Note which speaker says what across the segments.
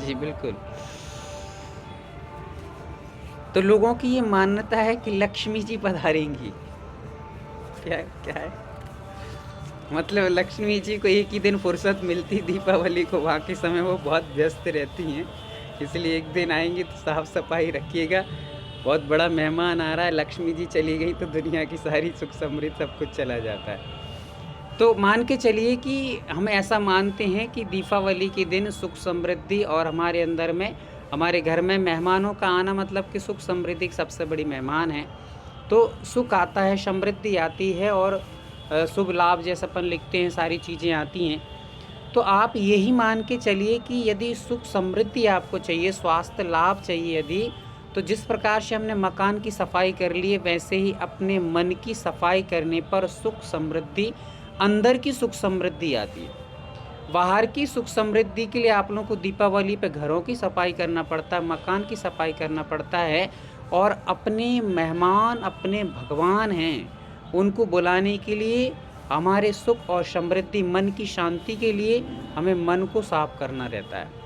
Speaker 1: जी, बिल्कुल। तो लोगों की ये मान्यता है कि लक्ष्मी जी पधारेंगी। क्या क्या है? मतलब लक्ष्मी जी को एक ही दिन फुर्सत मिलती दीपावली को, बाकी समय वो बहुत व्यस्त रहती हैं। इसलिए एक दिन आएँगी तो साफ-सफाई रखिएगा। बहुत बड़ा मेहमान आ रहा है, लक्ष्मी जी चली गई तो दुनिया की सारी सुख समृद्धि सब कुछ चला जाता है। तो मान के चलिए कि हम ऐसा मानते हैं कि दीपावली के दिन सुख समृद्धि और हमारे अंदर में हमारे घर में मेहमानों का आना मतलब कि सुख समृद्धि की सबसे बड़ी मेहमान है। तो सुख आता है, समृद्धि आती है और शुभ लाभ जैसे अपन लिखते हैं सारी चीज़ें आती हैं। तो आप यही मान के चलिए कि यदि सुख समृद्धि आपको चाहिए, स्वास्थ्य लाभ चाहिए यदि, तो जिस प्रकार से हमने मकान की सफाई कर ली है, वैसे ही अपने मन की सफाई करने पर सुख समृद्धि, अंदर की सुख समृद्धि आती है। बाहर की सुख समृद्धि के लिए आप लोगों को दीपावली पे घरों की सफाई करना पड़ता है, मकान की सफाई करना पड़ता है और अपने मेहमान अपने भगवान हैं, उनको बुलाने के लिए हमारे सुख और समृद्धि, मन की शांति के लिए हमें मन को साफ करना रहता है।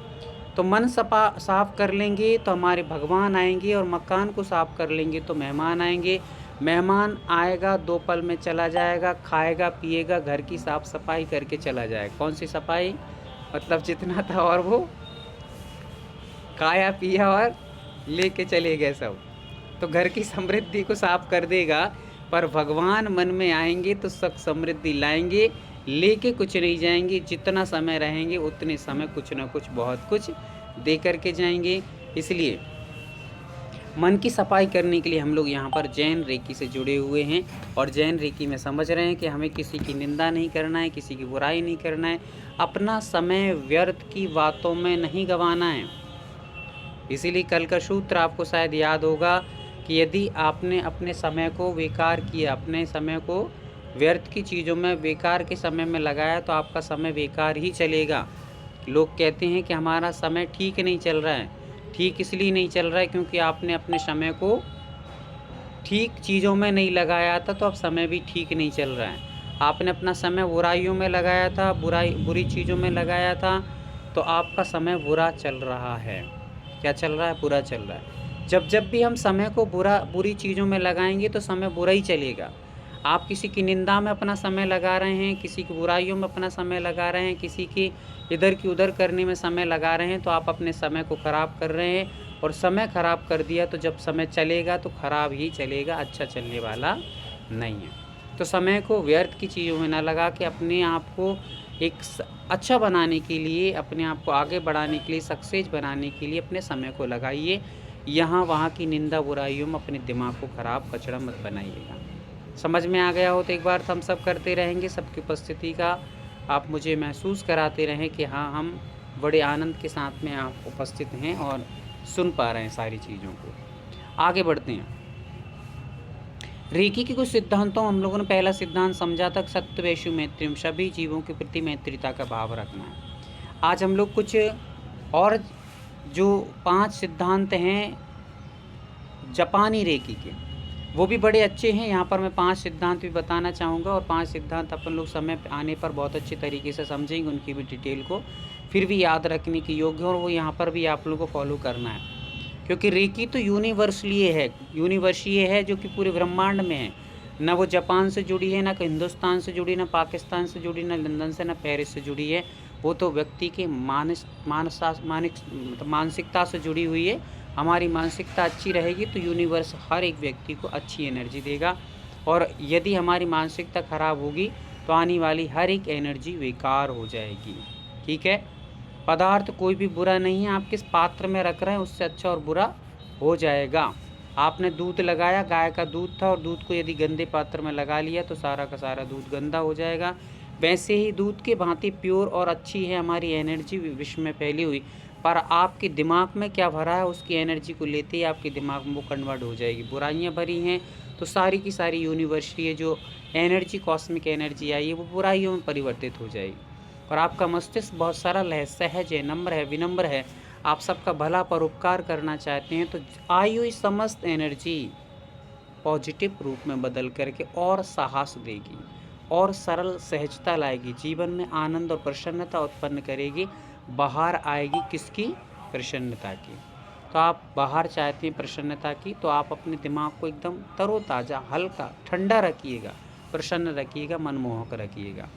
Speaker 1: तो मन सपा साफ कर लेंगे तो हमारे भगवान आएँगे और मकान को साफ कर लेंगे तो मेहमान आएँगे। मेहमान आएगा 2 पल में चला जाएगा, खाएगा, पिएगा, घर की साफ-सफाई करके चला जाएगा। कौन-सी सफाई? मतलब जितना था और वो खाया, पिया और लेके चले गए सब। तो घर की समृद्धि को साफ कर देगा, पर भगवान मन में आएँगे तो सुख समृद्धि लाएँगे, लेके कुछ नहीं जाएँगे। जितना समय रहेंगे उतने समय कुछ न कुछ बहुत कुछ दे कर के जाएँगे। इसलिए मन की सफाई करने के लिए हम लोग यहाँ पर जैन रेकी से जुड़े हुए हैं और जैन रेकी में समझ रहे हैं कि हमें किसी की निंदा नहीं करना है, किसी की बुराई नहीं करना है, अपना समय व्यर्थ की बातों में नहीं गँवाना है। इसीलिए कल का सूत्र आपको शायद याद होगा कि यदि आपने अपने समय को बेकार किया, अपने समय को व्यर्थ की चीज़ों में बेकार के समय में लगाया तो आपका समय बेकार ही चलेगा। लोग कहते हैं कि हमारा समय ठीक नहीं चल रहा है। ठीक इसलिए नहीं चल रहा है क्योंकि आपने अपने समय को ठीक चीज़ों में नहीं लगाया था, तो अब समय भी ठीक नहीं चल रहा है। आपने अपना समय बुराइयों में लगाया था, बुरी चीज़ों में लगाया था, तो आपका समय बुरा चल रहा है। क्या चल रहा है? बुरा चल रहा है। जब भी हम समय को बुरी चीज़ों में लगाएँगे तो समय बुरा ही चलेगा। आप किसी की निंदा में अपना समय लगा रहे हैं, किसी की बुराइयों में अपना समय लगा रहे हैं, किसी की इधर की उधर करने में समय लगा रहे हैं, तो आप अपने समय को खराब कर रहे हैं और समय खराब कर दिया तो जब समय चलेगा तो खराब ही चलेगा, अच्छा चलने वाला नहीं है। तो समय को व्यर्थ की चीज़ों में ना लगा के अपने आप को एक अच्छा बनाने के लिए, अपने आप को आगे बढ़ाने के लिए, सक्सेस बनाने के लिए अपने समय को लगाइए। यहाँ-वहाँ की निंदा बुराइयों में अपने दिमाग को खराब कचड़ा मत बनाइएगा। समझ में आ गया हो तो एक बार थम्स अप करते रहेंगे। सबकी उपस्थिति का आप मुझे महसूस कराते रहें कि हाँ, हम बड़े आनंद के साथ में आप उपस्थित हैं और सुन पा रहे हैं सारी चीज़ों को। आगे बढ़ते हैं। रेकी के कुछ सिद्धांतों हम लोगों ने पहला सिद्धांत समझा था सत्यवेशु मैत्रीम, सभी जीवों के प्रति मैत्रीता का भाव रखना है। आज हम लोग कुछ और जो 5 सिद्धांत हैं जापानी रेकी के, वो भी बड़े अच्छे हैं। यहाँ पर मैं 5 सिद्धांत भी बताना चाहूँगा और 5 सिद्धांत अपन लोग समय पे आने पर बहुत अच्छे तरीके से समझेंगे उनकी भी डिटेल को, फिर भी याद रखने के योग्य और वो यहाँ पर भी आप लोगों को फॉलो करना है। क्योंकि रेकी तो यूनिवर्सीय है जो कि पूरे ब्रह्मांड में है। ना वो जापान से जुड़ी है, ना हिंदुस्तान से जुड़ी, ना पाकिस्तान से जुड़ी, ना लंदन से, ना पेरिस से जुड़ी है। वो तो व्यक्ति के मानसिकता से जुड़ी हुई है। हमारी मानसिकता अच्छी रहेगी तो यूनिवर्स हर एक व्यक्ति को अच्छी एनर्जी देगा और यदि हमारी मानसिकता खराब होगी तो आने वाली हर एक एनर्जी बेकार हो जाएगी। ठीक है? पदार्थ कोई भी बुरा नहीं है, आप किस पात्र में रख रहे हैं उससे अच्छा और बुरा हो जाएगा। आपने दूध लगाया, गाय का दूध था और दूध को यदि गंदे पात्र में लगा लिया तो सारा का सारा दूध गंदा हो जाएगा। वैसे ही दूध के भांति प्योर और अच्छी है हमारी एनर्जी विश्व में फैली हुई, पर आपके दिमाग में क्या भरा है उसकी एनर्जी को लेते ही आपके दिमाग में वो कन्वर्ट हो जाएगी। बुराइयाँ भरी हैं तो सारी की सारी यूनिवर्सिटी जो एनर्जी, कॉस्मिक एनर्जी आई है वो बुराइयों में परिवर्तित हो जाएगी। और आपका मस्तिष्क बहुत सरल है, सहज है, नम्र है, विनम्र है, आप सबका भला परोपकार करना चाहते हैं, तो आई हुई समस्त एनर्जी पॉजिटिव रूप में बदल करके और साहस देगी और सरल सहजता लाएगी, जीवन में आनंद और प्रसन्नता उत्पन्न करेगी। बाहर आएगी किसकी? प्रसन्नता की। तो आप बाहर चाहते हैं प्रसन्नता की, तो आप अपने दिमाग को एकदम तरोताज़ा, हल्का, ठंडा रखिएगा, प्रसन्न रखिएगा, मनमोहक रखिएगा।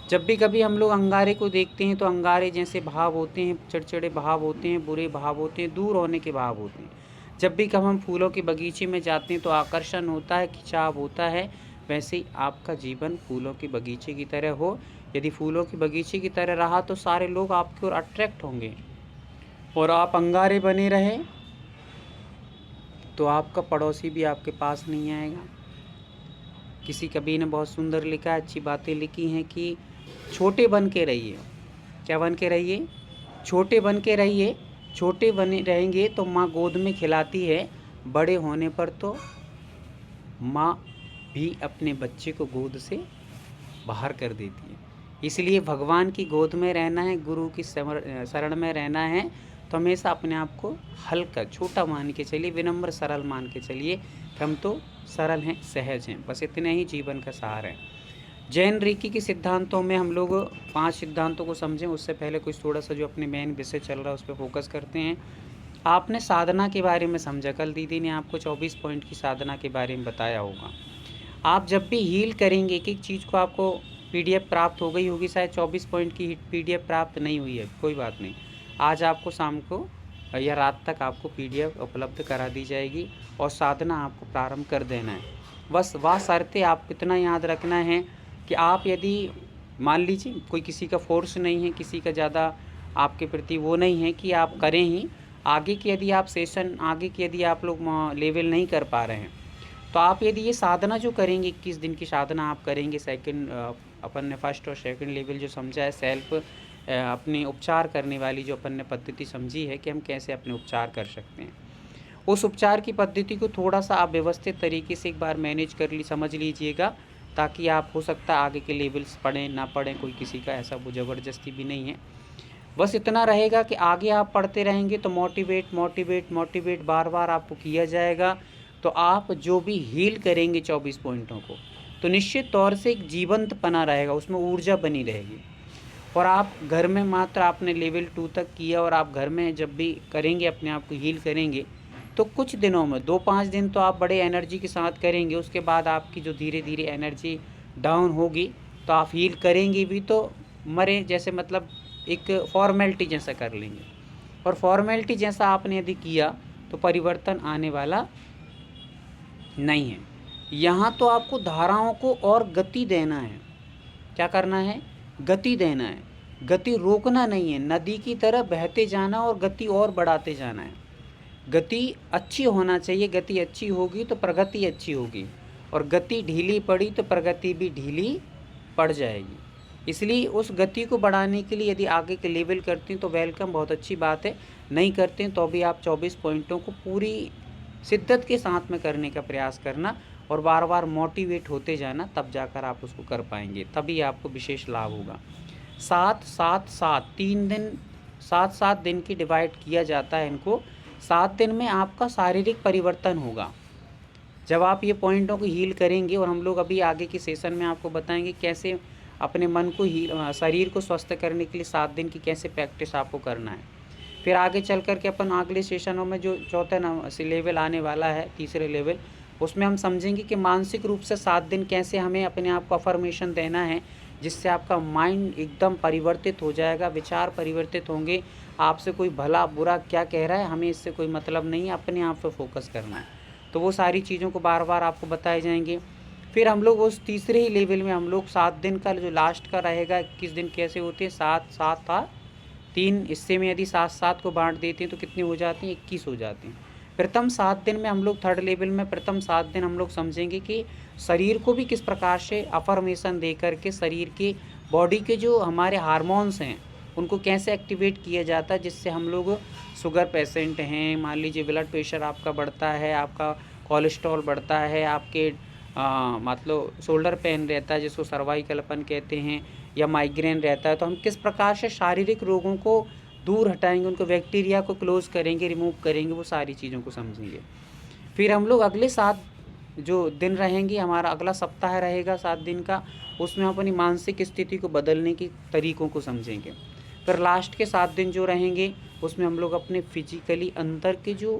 Speaker 1: जब भी कभी हम लोग अंगारे को देखते हैं तो अंगारे जैसे भाव होते हैं, चिड़चिड़े भाव होते हैं, बुरे भाव होते हैं, दूर होने के भाव होते हैं। जब भी कभी हम फूलों के बगीचे में जाते हैं तो आकर्षण होता है, खिंचाव होता है। वैसे ही आपका जीवन फूलों के बगीचे की तरह हो। यदि फूलों के बगीचे की तरह रहा तो सारे लोग आपकी ओर अट्रैक्ट होंगे, और आप अंगारे बने रहे तो आपका पड़ोसी भी आपके पास नहीं आएगा। किसी कवि ने बहुत सुंदर लिखा है, अच्छी बातें लिखी हैं कि छोटे बन के रहिए। क्या बन के रहिए? छोटे बन के रहिए। छोटे बने रहेंगे तो माँ गोद में खिलाती है, बड़े होने पर तो माँ भी अपने बच्चे को गोद से बाहर कर देती है। इसलिए भगवान की गोद में रहना है, गुरु की शरण में रहना है, तो हमेशा अपने आप को हल्का, छोटा मान के चलिए, विनम्र, सरल मान के चलिए। हम तो सरल हैं, सहज हैं, बस इतने ही जीवन का सार है। जैन रीकी के सिद्धांतों में हम लोग 5 सिद्धांतों को समझें, उससे पहले कुछ थोड़ा सा जो अपने मेन विषय चल रहा है उस पर फोकस करते हैं। आपने साधना के बारे में समझा, कल दीदी ने आपको 24 पॉइंट की साधना के बारे में बताया होगा। आप जब भी हील करेंगे, एक एक चीज़ को आपको PDF प्राप्त हो गई होगी, शायद 24 पॉइंट की PDF प्राप्त नहीं हुई है, कोई बात नहीं, आज आपको शाम को या रात तक आपको PDF उपलब्ध करा दी जाएगी, और साधना आपको प्रारंभ कर देना है। बस वह शर्तें आप इतना याद रखना है कि आप यदि मान लीजिए कोई किसी का फोर्स नहीं है, किसी का ज़्यादा आपके प्रति वो नहीं है कि आप करें ही, आगे की यदि आप सेशन, आगे की यदि आप लोग लेवल नहीं कर पा रहे हैं, तो आप यदि ये साधना जो करेंगे, 21 दिन की साधना आप करेंगे, सेकंड अपन ने फर्स्ट और सेकंड लेवल जो समझा है, सेल्फ अपने उपचार करने वाली जो अपन ने पद्धति समझी है कि हम कैसे अपने उपचार कर सकते हैं, उस उपचार की पद्धति को थोड़ा सा आप व्यवस्थित तरीके से एक बार मैनेज कर समझ लीजिएगा, ताकि आप हो सकता है आगे के लेवल्स पढ़ें ना पढ़ें, कोई किसी का ऐसा वो ज़बरदस्ती भी नहीं है। बस इतना रहेगा कि आगे आप पढ़ते रहेंगे तो मोटिवेट बार बार आपको किया जाएगा। तो आप जो भी हील करेंगे 24 पॉइंटों को, तो निश्चित तौर से एक जीवंतपना रहेगा, उसमें ऊर्जा बनी रहेगी। और आप घर में मात्र आपने लेवल 2 तक किया, और आप घर में जब भी करेंगे, अपने आप को हील करेंगे, तो कुछ दिनों में 2-5 दिन तो आप बड़े एनर्जी के साथ करेंगे। उसके बाद आपकी जो धीरे धीरे एनर्जी डाउन होगी, तो आप हील करेंगे भी तो मरे जैसे, मतलब एक फॉर्मेलिटी जैसा कर लेंगे, और फॉर्मेलिटी जैसा आपने यदि किया तो परिवर्तन आने वाला नहीं है। यहाँ तो आपको धाराओं को और गति देना है। क्या करना है? गति देना है, गति रोकना नहीं है। नदी की तरह बहते जाना और गति और बढ़ाते जाना है। गति अच्छी होना चाहिए, गति अच्छी होगी तो प्रगति अच्छी होगी, और गति ढीली पड़ी तो प्रगति भी ढीली पड़ जाएगी। इसलिए उस गति को बढ़ाने के लिए यदि आगे के लेवल करते हैं तो वेलकम, बहुत अच्छी बात है। नहीं करते हैं तो भी आप 24 पॉइंटों को पूरी शिद्दत के साथ में करने का प्रयास करना, और बार बार मोटिवेट होते जाना, तब जाकर आप उसको कर पाएंगे, तभी आपको विशेष लाभ होगा। 7-7-7 3 दिन, 7-7 दिन की डिवाइड किया जाता है इनको। 7 दिन में आपका शारीरिक परिवर्तन होगा जब आप ये पॉइंटों को हील करेंगे। और हम लोग अभी आगे की सेशन में आपको बताएंगे कैसे अपने मन को शरीर को स्वस्थ करने के लिए 7 दिन की कैसे प्रैक्टिस आपको करना है। फिर आगे चल कर के अपन अगले सेशनों में जो चौथा लेवल आने वाला है, तीसरे लेवल, उसमें हम समझेंगे कि मानसिक रूप से 7 दिन कैसे हमें अपने आप को अफर्मेशन देना है, जिससे आपका माइंड एकदम परिवर्तित हो जाएगा, विचार परिवर्तित होंगे। आपसे कोई भला बुरा क्या कह रहा है, हमें इससे कोई मतलब नहीं है, अपने आप पे फोकस करना है। तो वो सारी चीज़ों को बार बार आपको बताए जाएंगे। फिर हम लोग उस तीसरे ही लेवल में हम लोग 7 दिन का जो लास्ट का रहेगा, 21 दिन कैसे होते हैं, 7-7-3 हिस्से में यदि 7-7 को बांट देते हैं तो कितने हो जाते हैं, 21 हो जाते हैं। प्रथम 7 दिन में हम लोग थर्ड लेवल में प्रथम 7 दिन हम लोग समझेंगे कि शरीर को भी किस प्रकार से अफर्मेशन दे करके शरीर के बॉडी के जो हमारे हार्मोन्स हैं उनको कैसे एक्टिवेट किया जाता है, जिससे हम लोग शुगर पेशेंट हैं, मान लीजिए ब्लड प्रेशर आपका बढ़ता है, आपका कोलेस्ट्रॉल बढ़ता है, आपके मतलब शोल्डर पेन रहता है जिसको सर्वाइकल अपन कहते हैं, या माइग्रेन रहता है, तो हम किस प्रकार से शारीरिक रोगों को दूर हटाएंगे, उनको बैक्टीरिया को क्लोज करेंगे, रिमूव करेंगे, वो सारी चीज़ों को समझेंगे। फिर हम लोग अगले 7 जो दिन रहेंगे, हमारा अगला सप्ताह रहेगा 7 दिन का, उसमें अपनी मानसिक स्थिति को बदलने की तरीकों को समझेंगे। फिर लास्ट के 7 दिन जो रहेंगे उसमें हम लोग अपने फिजिकली अंदर के जो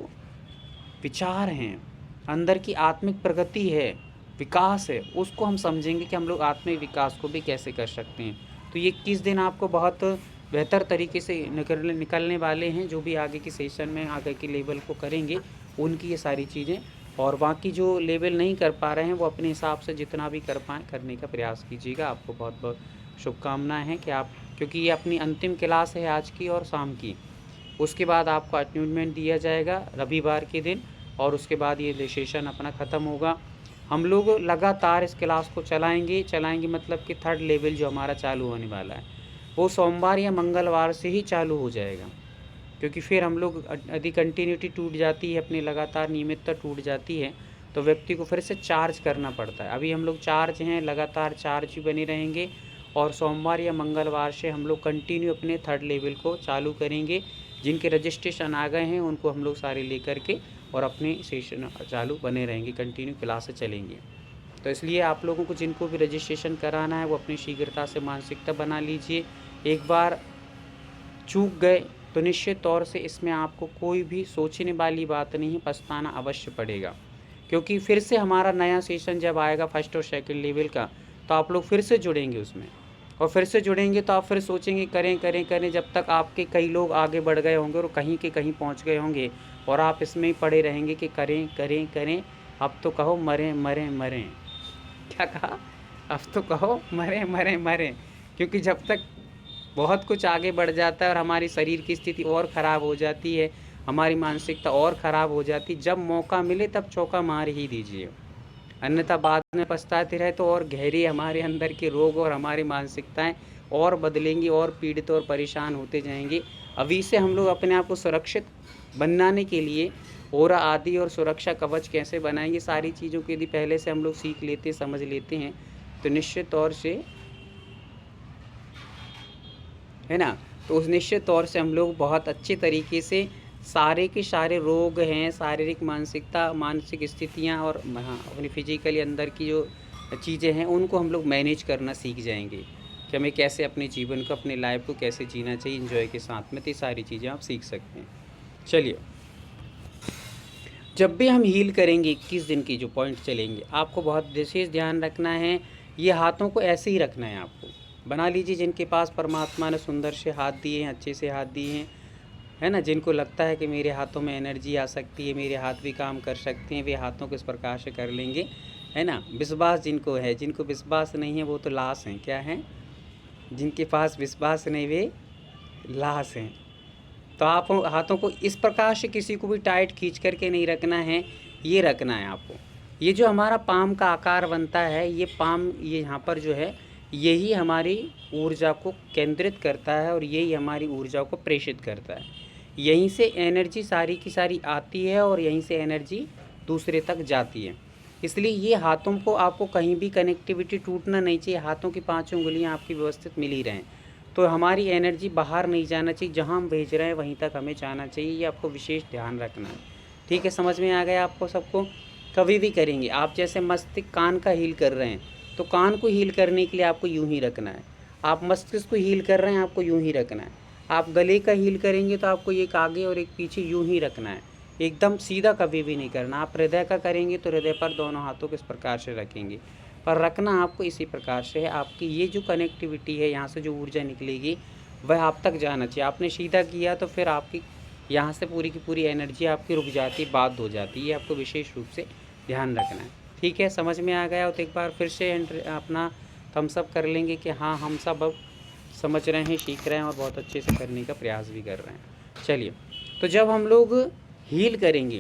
Speaker 1: विचार हैं, अंदर की आत्मिक प्रगति है, विकास है, उसको हम समझेंगे कि हम लोग आत्मिक विकास को भी कैसे कर सकते हैं। तो ये 21 दिन आपको बहुत बेहतर तरीके से निकलने वाले हैं। जो भी आगे की सेशन में आगे के लेवल को करेंगे उनकी ये सारी चीज़ें, और बाकी जो लेवल नहीं कर पा रहे हैं वो अपने हिसाब से जितना भी कर पाएँ करने का प्रयास कीजिएगा। आपको बहुत बहुत शुभकामनाएँ हैं कि आप, क्योंकि ये अपनी अंतिम क्लास है आज की और शाम की, उसके बाद आपको अटैचमेंट दिया जाएगा रविवार के दिन, और उसके बाद ये सेशन अपना ख़त्म होगा। हम लोग लगातार इस क्लास को चलाएंगे मतलब कि 3rd लेवल जो हमारा चालू होने वाला है वो सोमवार या मंगलवार से ही चालू हो जाएगा, क्योंकि फिर हम लोग यदि कंटिन्यूटी टूट जाती है, अपनी लगातार नियमितता टूट जाती है, तो व्यक्ति को फिर से चार्ज करना पड़ता है। अभी हम लोग चार्ज हैं, लगातार चार्ज बने रहेंगे, और सोमवार या मंगलवार से हम लोग कंटिन्यू अपने 3rd लेवल को चालू करेंगे। जिनके रजिस्ट्रेशन आ गए हैं उनको हम लोग सारे लेकर के और अपने सेशन चालू बने रहेंगे, कंटिन्यू क्लासेस चलेंगी। तो इसलिए आप लोगों को जिनको भी रजिस्ट्रेशन कराना है वो अपनी शीघ्रता से मानसिकता बना लीजिए। एक बार चूक गए तो निश्चित तौर से इसमें आपको कोई भी सोचने वाली बात नहीं, पछताना अवश्य पड़ेगा, क्योंकि फिर से हमारा नया सेशन जब आएगा 1st और 2nd लेवल का, तो आप लोग फिर से जुड़ेंगे उसमें, और फिर से जुड़ेंगे तो आप फिर सोचेंगे करें, जब तक आपके कई लोग आगे बढ़ गए होंगे और कहीं के कहीं पहुंच गए होंगे, और आप इसमें ही पड़े रहेंगे कि करें। अब तो कहो मरें। क्या कहा? अब तो कहो मरें, क्योंकि जब तक बहुत कुछ आगे बढ़ जाता है और हमारी शरीर की स्थिति और ख़राब हो जाती है, हमारी मानसिकता और ख़राब हो जाती, जब मौका मिले तब चौका मार ही दीजिए, अन्यथा बाद में पछताते रहे तो और गहरे हमारे अंदर के रोग और हमारी मानसिकताएं और बदलेंगी, और पीड़ित और परेशान होते जाएंगे। अभी से हम लोग अपने आप को सुरक्षित बनाने के लिए ओरा आदि और सुरक्षा कवच कैसे बनाएंगे, सारी चीज़ों को यदि पहले से हम लोग सीख लेते, समझ लेते हैं, तो निश्चित तौर से, है ना, तो उस निश्चित तौर से हम लोग बहुत अच्छे तरीके से सारे के सारे रोग हैं, शारीरिक मानसिक स्थितियाँ और अपनी फिजिकली अंदर की जो चीज़ें हैं उनको हम लोग मैनेज करना सीख जाएंगे कि हमें कैसे अपने जीवन को, अपने लाइफ को कैसे जीना चाहिए एंजॉय के साथ में। तो ये सारी चीज़ें आप सीख सकते हैं। चलिए, जब भी हम हील करेंगे 21 दिन की जो पॉइंट चलेंगे, आपको बहुत विशेष ध्यान रखना है, ये हाथों को ऐसे ही रखना है। आपको बना लीजिए जिनके पास परमात्मा ने सुंदर से हाथ दिए हैं, अच्छे से हाथ दिए हैं, है ना, जिनको लगता है कि मेरे हाथों में एनर्जी आ सकती है, मेरे हाथ भी काम कर सकते हैं, वे हाथों को इस प्रकार से कर लेंगे, है ना। विश्वास जिनको है, जिनको विश्वास नहीं है वो तो लाश हैं। क्या हैं? जिनके पास विश्वास नहीं वे लाश हैं। तो आप हाथों को इस प्रकार से किसी को भी टाइट खींच करके नहीं रखना है, ये रखना है आपको। ये जो हमारा पाम का आकार बनता है, ये पाम, ये यहाँ पर जो है, यही हमारी ऊर्जा को केंद्रित करता है और यही हमारी ऊर्जा को प्रेषित करता है। यहीं से एनर्जी सारी की सारी आती है और यहीं से एनर्जी दूसरे तक जाती है। इसलिए ये हाथों को आपको कहीं भी कनेक्टिविटी टूटना नहीं चाहिए। हाथों की 5 उंगलियां आपकी व्यवस्थित मिल ही रहें, तो हमारी एनर्जी बाहर नहीं जाना चाहिए, जहां हम भेज रहे हैं वहीं तक हमें जाना चाहिए। ये आपको विशेष ध्यान रखना है। ठीक है, समझ में आ गया आपको सबको? कभी भी करेंगे आप, जैसे मस्तिष्क कान का हील कर रहे हैं तो कान को हील करने के लिए आपको यूं ही रखना है। आप मस्तिष्क को हील कर रहे हैं, आपको यूं ही रखना है। आप गले का हील करेंगे तो आपको एक आगे और एक पीछे यूं ही रखना है, एकदम सीधा कभी भी नहीं करना। आप हृदय का करेंगे तो हृदय पर दोनों हाथों को इस प्रकार से रखेंगे, पर रखना आपको इसी प्रकार से है। आपकी ये जो कनेक्टिविटी है, यहाँ से जो ऊर्जा निकलेगी वह आप तक जाना चाहिए। आपने सीधा किया तो फिर आपकी यहाँ से पूरी की पूरी एनर्जी आपकी रुक जाती, बात हो जाती है। ये आपको विशेष रूप से ध्यान रखना है। ठीक है, समझ में आ गया हो तो एक बार फिर से अपना थम्स अप कर लेंगे कि हाँ, हम सब अब समझ रहे हैं, सीख रहे हैं और बहुत अच्छे से करने का प्रयास भी कर रहे हैं। चलिए, तो जब हम लोग हील करेंगे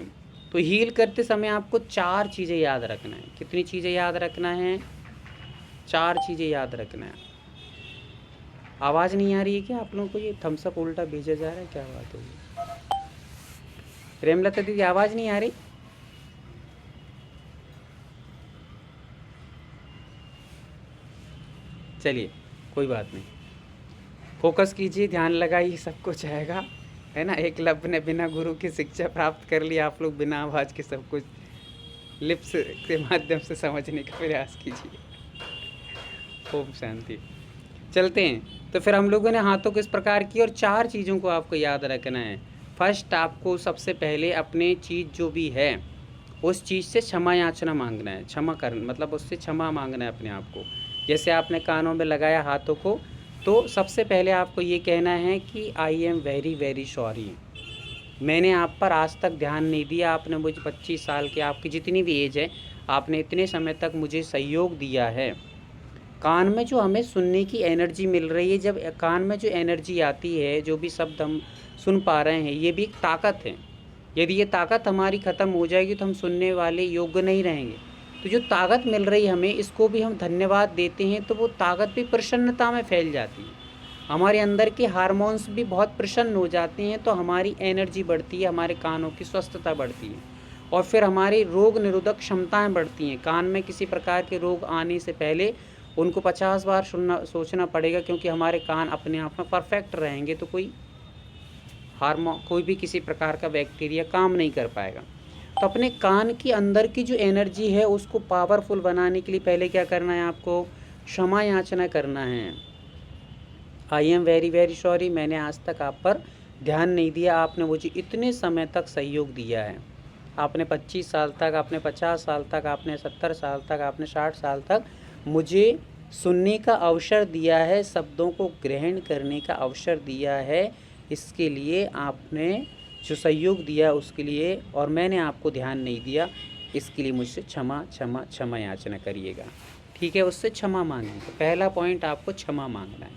Speaker 1: तो हील करते समय आपको 4 चीज़ें याद रखना है। कितनी चीज़ें याद रखना है? 4 चीज़ें याद रखना है। आवाज़ नहीं आ रही है क्या आप लोगों को? ये थम्स अप उल्टा भेजा जा रहा है, क्या बात होगी? प्रेमलता दीदी, आवाज़ नहीं आ रही? चलिए, कोई बात नहीं, फोकस कीजिए, ध्यान लगाइए, सब कुछ आएगा, है ना। एकलव्य ने बिना गुरु की शिक्षा प्राप्त कर ली। आप लोग बिना आवाज़ के सब कुछ लिप्स के माध्यम से समझने का प्रयास कीजिए। ओम शांति। चलते हैं। तो फिर हम लोगों ने हाथों को इस प्रकार की, और 4 चीज़ों को आपको याद रखना है। फर्स्ट, आपको सबसे पहले अपने चीज़ जो भी है उस चीज़ से क्षमा याचना मांगना है, क्षमा कर मतलब उससे क्षमा मांगना है अपने आप को। जैसे आपने कानों में लगाया हाथों को, तो सबसे पहले आपको ये कहना है कि I am very very sorry, मैंने आप पर आज तक ध्यान नहीं दिया, आपने मुझे 25 साल की, आपकी जितनी भी एज है, आपने इतने समय तक मुझे सहयोग दिया है। कान में जो हमें सुनने की एनर्जी मिल रही है, जब कान में जो एनर्जी आती है, जो भी शब्द हम सुन पा रहे हैं, ये भी एक ताकत है। यदि ये ताकत हमारी ख़त्म हो जाएगी तो हम सुनने वाले योग्य नहीं रहेंगे। तो जो ताकत मिल रही है हमें, इसको भी हम धन्यवाद देते हैं, तो वो ताकत भी प्रसन्नता में फैल जाती है। हमारे अंदर के हार्मोन्स भी बहुत प्रसन्न हो जाते हैं, तो हमारी एनर्जी बढ़ती है, हमारे कानों की स्वस्थता बढ़ती है, और फिर हमारी रोग निरोधक क्षमताएं बढ़ती हैं। कान में किसी प्रकार के रोग आने से पहले उनको 50 बार सोचना पड़ेगा, क्योंकि हमारे कान अपने आप में परफेक्ट रहेंगे तो कोई भी किसी प्रकार का बैक्टीरिया काम नहीं कर पाएगा। तो अपने कान के अंदर की जो एनर्जी है उसको पावरफुल बनाने के लिए पहले क्या करना है, आपको क्षमा याचना करना है। I am very very sorry, मैंने आज तक आप पर ध्यान नहीं दिया, आपने मुझे इतने समय तक सहयोग दिया है। आपने 25 साल तक, आपने 50 साल तक, आपने 70 साल तक, आपने 60 साल तक मुझे सुनने का अवसर दिया है, शब्दों को ग्रहण करने का अवसर दिया है। इसके लिए आपने जो सहयोग दिया उसके लिए, और मैंने आपको ध्यान नहीं दिया, इसके लिए मुझसे क्षमा क्षमा क्षमा याचना करिएगा। ठीक है, उससे क्षमा मांगें। तो पहला पॉइंट आपको क्षमा मांगना है।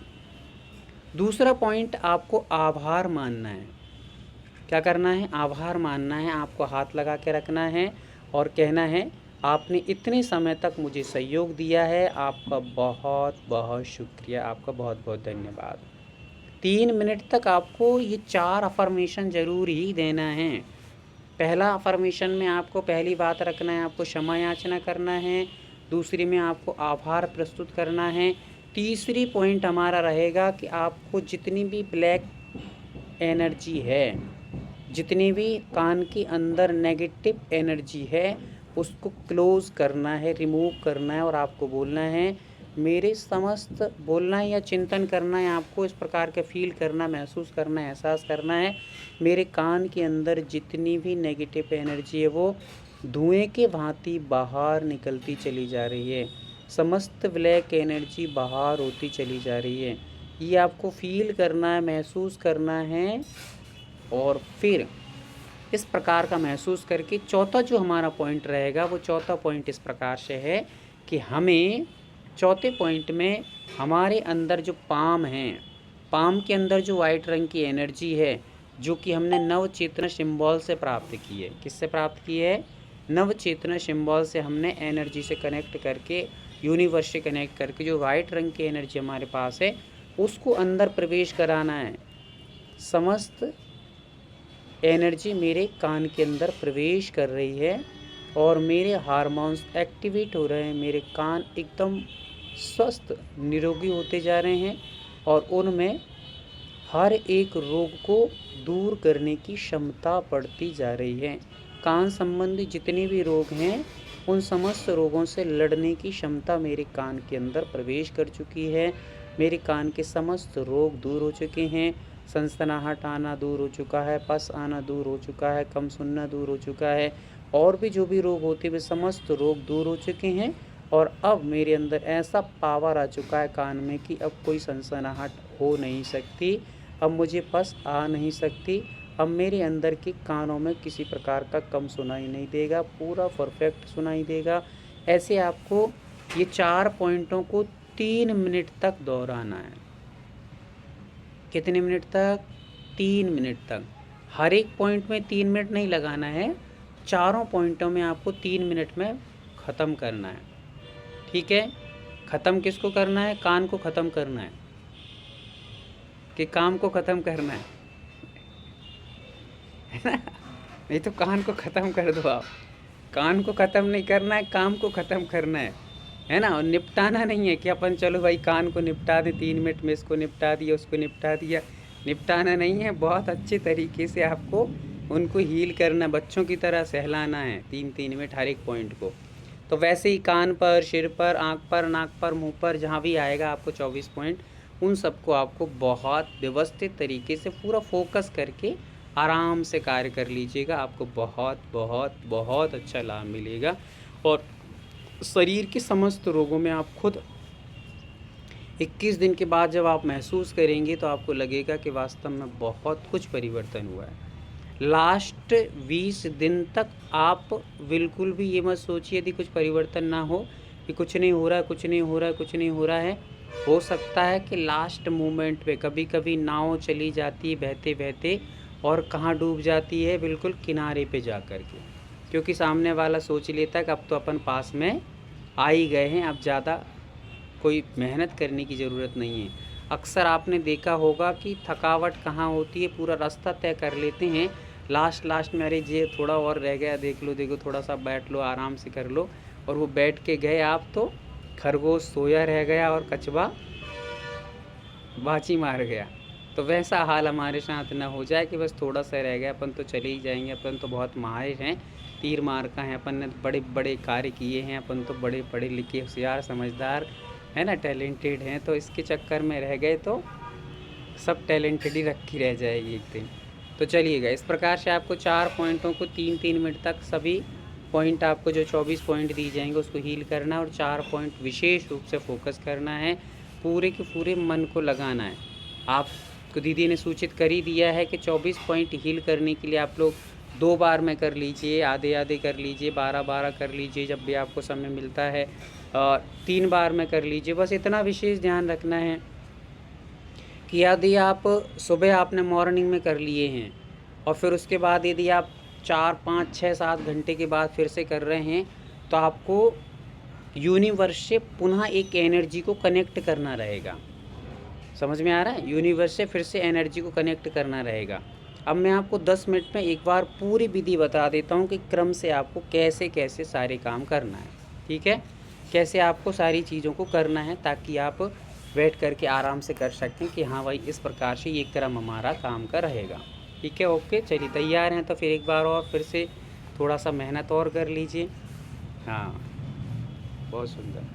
Speaker 1: दूसरा पॉइंट आपको आभार मानना है। क्या करना है, आभार मानना है। आपको हाथ लगा के रखना है और कहना है, आपने इतने समय तक मुझे सहयोग दिया है, आपका बहुत बहुत शुक्रिया, आपका बहुत बहुत धन्यवाद। 3 मिनट तक आपको ये 4 अफर्मेशन ज़रूर ही देना है। पहला अफर्मेशन में आपको पहली बात रखना है, आपको क्षमा याचना करना है। दूसरी में आपको आभार प्रस्तुत करना है। तीसरी पॉइंट हमारा रहेगा कि आपको जितनी भी ब्लैक एनर्जी है, जितनी भी कान के अंदर नेगेटिव एनर्जी है, उसको क्लोज़ करना है, रिमूव करना है, और आपको बोलना है, मेरे समस्त, बोलना है या चिंतन करना है, आपको इस प्रकार का फील करना, महसूस करना है, एहसास करना है, मेरे कान के अंदर जितनी भी नेगेटिव एनर्जी है वो धुएं के भांति बाहर निकलती चली जा रही है, समस्त ब्लैक एनर्जी बाहर होती चली जा रही है। ये आपको फील करना है, महसूस करना है, और फिर इस प्रकार का महसूस करके चौथा जो हमारा पॉइंट रहेगा, वो चौथा पॉइंट इस प्रकार से है कि हमें चौथे पॉइंट में हमारे अंदर जो पाम है, पाम के अंदर जो वाइट रंग की एनर्जी है, जो कि हमने नव चेतना सिंबल से प्राप्त की है। किससे प्राप्त की है, नव चेतना सिंबल से हमने एनर्जी से कनेक्ट करके, यूनिवर्स से कनेक्ट करके जो वाइट रंग की एनर्जी हमारे पास है उसको अंदर प्रवेश कराना है। समस्त एनर्जी मेरे कान के अंदर प्रवेश कर रही है और मेरे हार्मोन्स एक्टिवेट हो रहे हैं, मेरे कान एकदम स्वस्थ निरोगी होते जा रहे हैं, और उनमें हर एक रोग को दूर करने की क्षमता बढ़ती जा रही है। कान संबंधी जितने भी रोग हैं, उन समस्त रोगों से लड़ने की क्षमता मेरे कान के अंदर प्रवेश कर चुकी है। मेरे कान के समस्त रोग दूर हो चुके हैं, सनसनाहट आना दूर हो चुका है, पस आना दूर हो चुका है, कम सुनना दूर हो चुका है, और भी जो भी रोग होते वे समस्त रोग दूर हो चुके हैं। और अब मेरे अंदर ऐसा पावर आ चुका है कान में कि अब कोई सनसनाहट हो नहीं सकती, अब मुझे पस आ नहीं सकती, अब मेरे अंदर के कानों में किसी प्रकार का कम सुनाई नहीं देगा, पूरा परफेक्ट सुनाई देगा। ऐसे आपको ये 4 पॉइंटों को 3 मिनट तक दोहराना है। कितने मिनट तक, 3 मिनट तक। हर एक पॉइंट में 3 मिनट नहीं लगाना है, चारों पॉइंटों में आपको 3 मिनट में ख़त्म करना है। ठीक है, ख़त्म किसको करना है, कान को ख़त्म करना है कि काम को ख़त्म करना है ना? नहीं तो कान को ख़त्म कर दो आप। कान को ख़त्म नहीं करना है, काम को ख़त्म करना है ना? और निपटाना नहीं है कि अपन चलो भाई कान को निपटा दें, 3 मिनट में इसको निपटा दिया, उसको निपटा दिया। निपटाना नहीं है, बहुत अच्छे तरीके से आपको उनको हील करना, बच्चों की तरह सहलाना है 3-3 मिनट हर एक पॉइंट को। तो वैसे ही कान पर, सिर पर, आँख पर, नाक पर, मुँह पर, जहाँ भी आएगा आपको 24 पॉइंट उन सबको आपको बहुत व्यवस्थित तरीके से पूरा फोकस करके आराम से कार्य कर लीजिएगा। आपको बहुत बहुत बहुत अच्छा लाभ मिलेगा और शरीर के समस्त रोगों में आप खुद 21 दिन के बाद जब आप महसूस करेंगे तो आपको लगेगा कि वास्तव में बहुत कुछ परिवर्तन हुआ है। लास्ट 20 दिन तक आप बिल्कुल भी ये मत सोचिए यदि कुछ परिवर्तन ना हो कि कुछ नहीं हो रहा है, कुछ नहीं हो रहा है, कुछ नहीं हो रहा है। हो सकता है कि लास्ट मोमेंट पे कभी कभी नाव चली जाती है बहते बहते और कहाँ डूब जाती है, बिल्कुल किनारे पे जा कर के, क्योंकि सामने वाला सोच लेता है कि अब तो अपन पास में आ ही गए हैं, अब ज़्यादा कोई मेहनत करने की ज़रूरत नहीं है। अक्सर आपने देखा होगा कि थकावट कहाँ होती है, पूरा रास्ता तय कर लेते हैं, लास्ट में अरे ये थोड़ा और रह गया, देख लो देखो, थोड़ा सा बैठ लो, आराम से कर लो, और वो बैठ के गए आप तो खरगोश सोया रह गया और कछुआ बाची मार गया। तो वैसा हाल हमारे साथ ना हो जाए कि बस थोड़ा सा रह गया, अपन तो चले ही जाएंगे, अपन तो बहुत माहिर हैं, तीर मार का हैं, अपन ने बड़े बड़े कार्य किए हैं, अपन तो बड़े पढ़े लिखे होशियार समझदार है ना, टैलेंटेड हैं, तो इसके चक्कर में रह गए तो सब टैलेंटेड ही रखी रह जाएगी एक दिन। तो चलिएगा, इस प्रकार से आपको 4 पॉइंटों को 3-3 मिनट तक सभी पॉइंट आपको जो 24 पॉइंट दिए जाएंगे उसको हील करना है और 4 पॉइंट विशेष रूप से फोकस करना है, पूरे के पूरे मन को लगाना है। आपको दीदी ने सूचित कर ही दिया है कि 24 पॉइंट हील करने के लिए आप लोग 2 बार में कर लीजिए, आधे आधे कर लीजिए, 12-12 कर लीजिए जब भी आपको समय मिलता है, और 3 बार में कर लीजिए। बस इतना विशेष ध्यान रखना है कि यदि आप सुबह आपने मॉर्निंग में कर लिए हैं और फिर उसके बाद यदि आप 4-5-6-7 घंटे के बाद फिर से कर रहे हैं तो आपको यूनिवर्स से पुनः एक एनर्जी को कनेक्ट करना रहेगा। समझ में आ रहा है? यूनिवर्स से फिर से एनर्जी को कनेक्ट करना रहेगा। अब मैं आपको 10 मिनट में एक बार पूरी विधि बता देता हूँ कि क्रम से आपको कैसे कैसे सारे काम करना है, ठीक है? कैसे आपको सारी चीज़ों को करना है ताकि आप बैठ करके आराम से कर सकें कि हाँ भाई इस प्रकार से ये क्रम हमारा काम का रहेगा, ठीक है? ओके, चलिए तैयार हैं तो फिर एक बार और फिर से थोड़ा सा मेहनत और कर लीजिए। हाँ, बहुत सुंदर।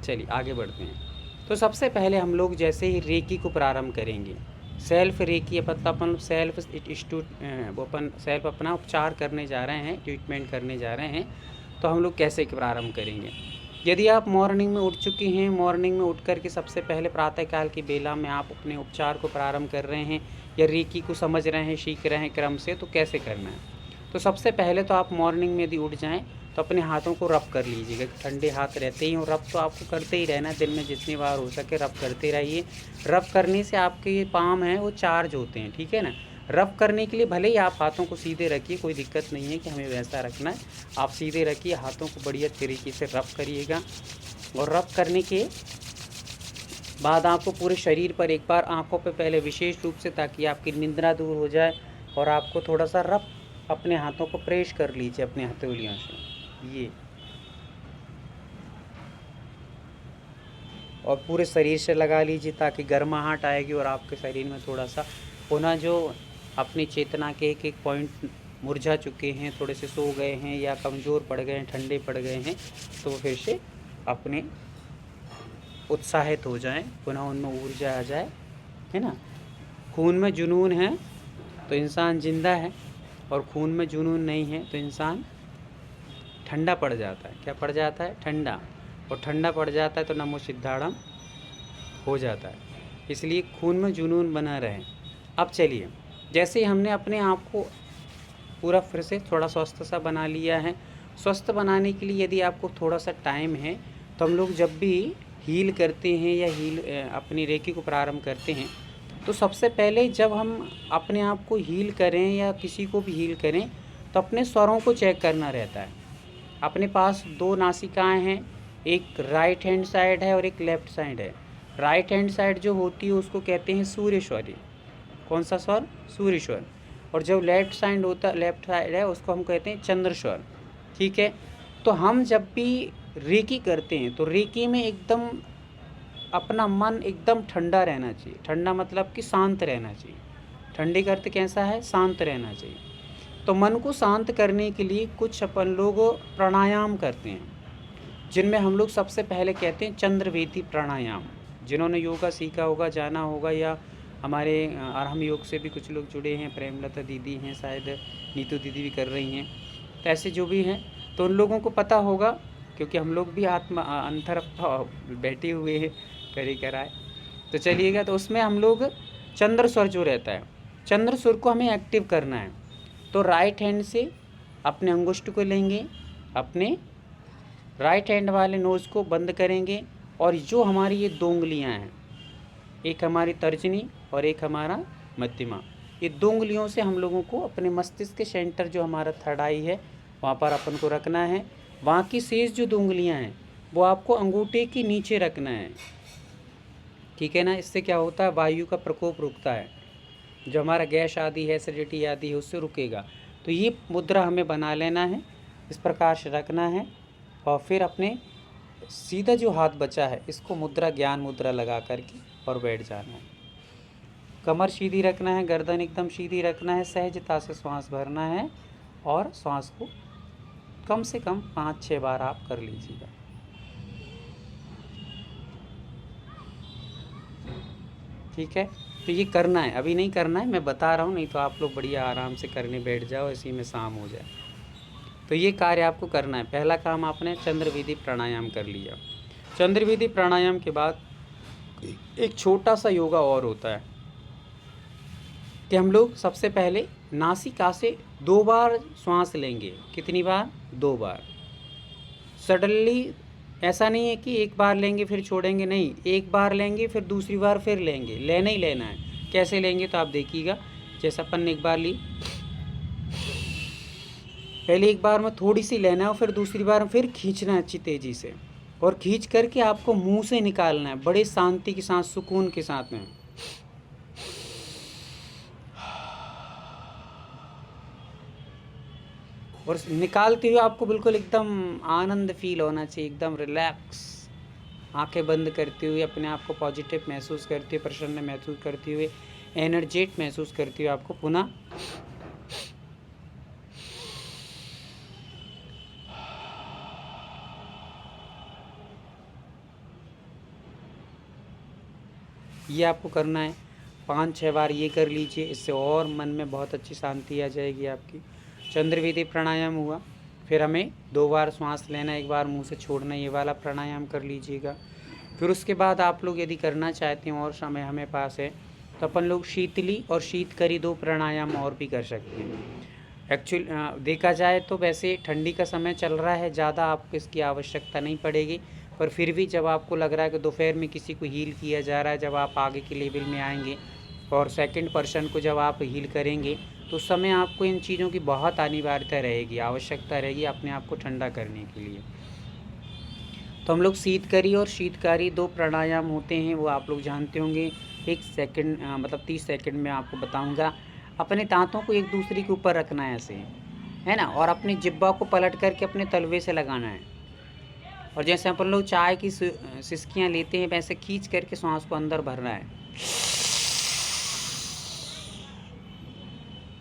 Speaker 1: चलिए आगे बढ़ते हैं। तो सबसे पहले हम लोग जैसे ही रेकी को प्रारंभ करेंगे, सेल्फ रेकी अपन सेल्फ वो अपन सेल्फ अपना उपचार करने जा रहे हैं, ट्रीटमेंट करने जा रहे हैं, तो हम लोग कैसे प्रारंभ करेंगे। यदि आप मॉर्निंग में उठ चुके हैं, मॉर्निंग में उठ कर के सबसे पहले प्रातःकाल की बेला में आप अपने उपचार को प्रारंभ कर रहे हैं या रेकी को समझ रहे हैं, सीख रहे हैं क्रम से, तो कैसे करना है। तो सबसे पहले तो आप मॉर्निंग में यदि उठ जाएँ तो अपने हाथों को रब कर लीजिएगा, ठंडे हाथ रहते ही, और रब तो आपको करते ही रहना, दिन में जितनी बार हो सके रब करते रहिए। रब करने से आपके ये पाम हैं वो चार्ज होते हैं, ठीक है ना। रब करने के लिए भले ही आप हाथों को सीधे रखिए, कोई दिक्कत नहीं है कि हमें वैसा रखना है, आप सीधे रखिए, हाथों को बढ़िया तरीके से रब करिएगा। और रब करने के बाद आपको पूरे शरीर पर एक बार आँखों पर पहले विशेष रूप से, ताकि आपकी निंद्रा दूर हो जाए, और आपको थोड़ा सा रब अपने हाथों को प्रेस कर लीजिए अपने हथेलियों से, ये, और पूरे शरीर से लगा लीजिए ताकि गर्माहट आएगी और आपके शरीर में थोड़ा सा पुनः जो अपनी चेतना के एक एक पॉइंट मुरझा चुके हैं, थोड़े से सो गए हैं या कमज़ोर पड़ गए हैं, ठंडे पड़ गए हैं, तो वो फिर से अपने उत्साहित हो जाएं, पुनः उनमें ऊर्जा आ जाए, है ना। खून में जुनून है तो इंसान जिंदा है, और खून में जुनून नहीं है तो इंसान ठंडा पड़ जाता है। क्या पड़ जाता है? ठंडा। और ठंडा पड़ जाता है तो नमो सिद्धाड़म हो जाता है। इसलिए खून में जुनून बना रहे। अब चलिए, जैसे ही हमने अपने आप को पूरा फिर से थोड़ा स्वस्थ सा बना लिया है, स्वस्थ बनाने के लिए यदि आपको थोड़ा सा टाइम है तो हम लोग जब भी हील करते हैं या अपनी रेकी को प्रारंभ करते हैं, तो सबसे पहले जब हम अपने आप को हील करें या किसी को भी हील करें तो अपने स्वरों को चेक करना रहता है। अपने पास 2 नासिकाएं हैं, एक राइट हैंड साइड है और एक लेफ़्ट साइड है। राइट हैंड साइड जो होती है उसको कहते हैं सूर्य स्वर। कौन सा स्वर? सूर्य स्वर। और जो लेफ़्ट साइड है उसको हम कहते हैं चंद्र स्वर, ठीक है। तो हम जब भी रेकी करते हैं तो रेकी में एकदम अपना मन एकदम ठंडा रहना चाहिए। ठंडा मतलब कि शांत रहना चाहिए। ठंडे का अर्थ कैसा है? शांत रहना चाहिए। तो मन को शांत करने के लिए कुछ अपन लोग प्राणायाम करते हैं, जिनमें हम लोग सबसे पहले कहते हैं चंद्रवेदी प्राणायाम, जिन्होंने योगा सीखा होगा, जाना होगा, या हमारे आराम योग से भी कुछ लोग जुड़े हैं, प्रेमलता दीदी हैं, शायद नीतू दीदी भी कर रही हैं, तो ऐसे जो भी हैं तो उन लोगों को पता होगा, क्योंकि हम लोग भी आत्मा अंतर बैठे हुए हैं करे कराए। तो चलिएगा, तो उसमें हम लोग चंद्र स्वर जो रहता है, चंद्र स्वर को हमें एक्टिव करना है। तो राइट हैंड से अपने अंगुष्ठ को लेंगे, अपने राइट हैंड वाले नोज़ को बंद करेंगे, और जो हमारी ये 2 उंगलियाँ हैं, एक हमारी तर्जनी और एक हमारा मध्यमा, ये 2 उंगलियों से हम लोगों को अपने मस्तिष्क के सेंटर जो हमारा थर्ड आई है वहाँ पर अपन को रखना है। वहाँ की शेष जो 2 उंगलियाँ हैं वो आपको अंगूठे के नीचे रखना है, ठीक है ना। इससे क्या होता है, वायु का प्रकोप रुकता है, जो हमारा गैस आदि है, एसिडिटी आदि है, उससे रुकेगा। तो ये मुद्रा हमें बना लेना है, इस प्रकार से रखना है, और फिर अपने सीधा जो हाथ बचा है इसको मुद्रा, ज्ञान मुद्रा लगा करके और बैठ जाना है। कमर सीधी रखना है, गर्दन एकदम सीधी रखना है, सहजता से श्वास भरना है, और श्वास को कम से कम 5-6 बार आप कर लीजिएगा। ठीक है, तो ये करना है, अभी नहीं करना है, मैं बता रहा हूँ, नहीं तो आप लोग बढ़िया आराम से करने बैठ जाओ, इसी में शाम हो जाए। तो ये कार्य आपको करना है। पहला काम आपने चंद्रविधि प्राणायाम कर लिया। चंद्रविधि प्राणायाम के बाद एक छोटा सा योगा और होता है कि हम लोग सबसे पहले नासिका से 2 बार श्वास लेंगे। कितनी बार? 2 बार। सडनली ऐसा नहीं है कि एक बार लेंगे फिर छोड़ेंगे, नहीं, एक बार लेंगे फिर दूसरी बार फिर लेंगे, लेना ही लेना है। कैसे लेंगे तो आप देखिएगा, जैसा अपन ने एक बार ली, पहले एक बार में थोड़ी सी लेना है और फिर दूसरी बार में फिर खींचना है अच्छी तेज़ी से, और खींच करके आपको मुंह से निकालना है बड़े शांति के साथ, सुकून के साथ में। और निकालते हुए आपको बिल्कुल एकदम आनंद फील होना चाहिए, एकदम रिलैक्स, आंखें बंद करते हुए अपने आप को पॉजिटिव महसूस करते हुए, प्रसन्न महसूस करते हुए, एनर्जेट महसूस करते हुए आपको पुनः ये आपको करना है। 5-6 बार ये कर लीजिए, इससे और मन में बहुत अच्छी शांति आ जाएगी आपकी। चंद्रविधि प्राणायाम हुआ, फिर हमें 2 बार श्वास लेना, 1 बार मुंह से छोड़ना, ये वाला प्राणायाम कर लीजिएगा। फिर उसके बाद आप लोग यदि करना चाहते हैं और समय हमें पास है तो अपन लोग शीतली और शीतकरी 2 प्राणायाम और भी कर सकते हैं। एक्चुअल देखा जाए तो वैसे ठंडी का समय चल रहा है, ज़्यादा आपको इसकी आवश्यकता नहीं पड़ेगी, पर फिर भी जब आपको लग रहा है कि दोपहर में किसी को हील किया जा रहा है, जब आप आगे के लेवल में आएंगे और सेकंड पर्सन को जब आप हील करेंगे तो उस समय आपको इन चीज़ों की बहुत अनिवार्यता रहेगी, आवश्यकता रहेगी अपने आप को ठंडा करने के लिए। तो हम लोग शीतकरी और शीतकारी 2 प्राणायाम होते हैं, वो आप लोग जानते होंगे। 1 सेकंड मतलब 30 सेकंड में आपको बताऊंगा। अपने दांतों को एक दूसरे के ऊपर रखना है ऐसे, है ना, और अपनी जिब्बा को पलट करके अपने तलवे से लगाना है, और जैसे अपन लोग चाय की सिसकियाँ लेते हैं वैसे खींच करके सांस को अंदर भरना है।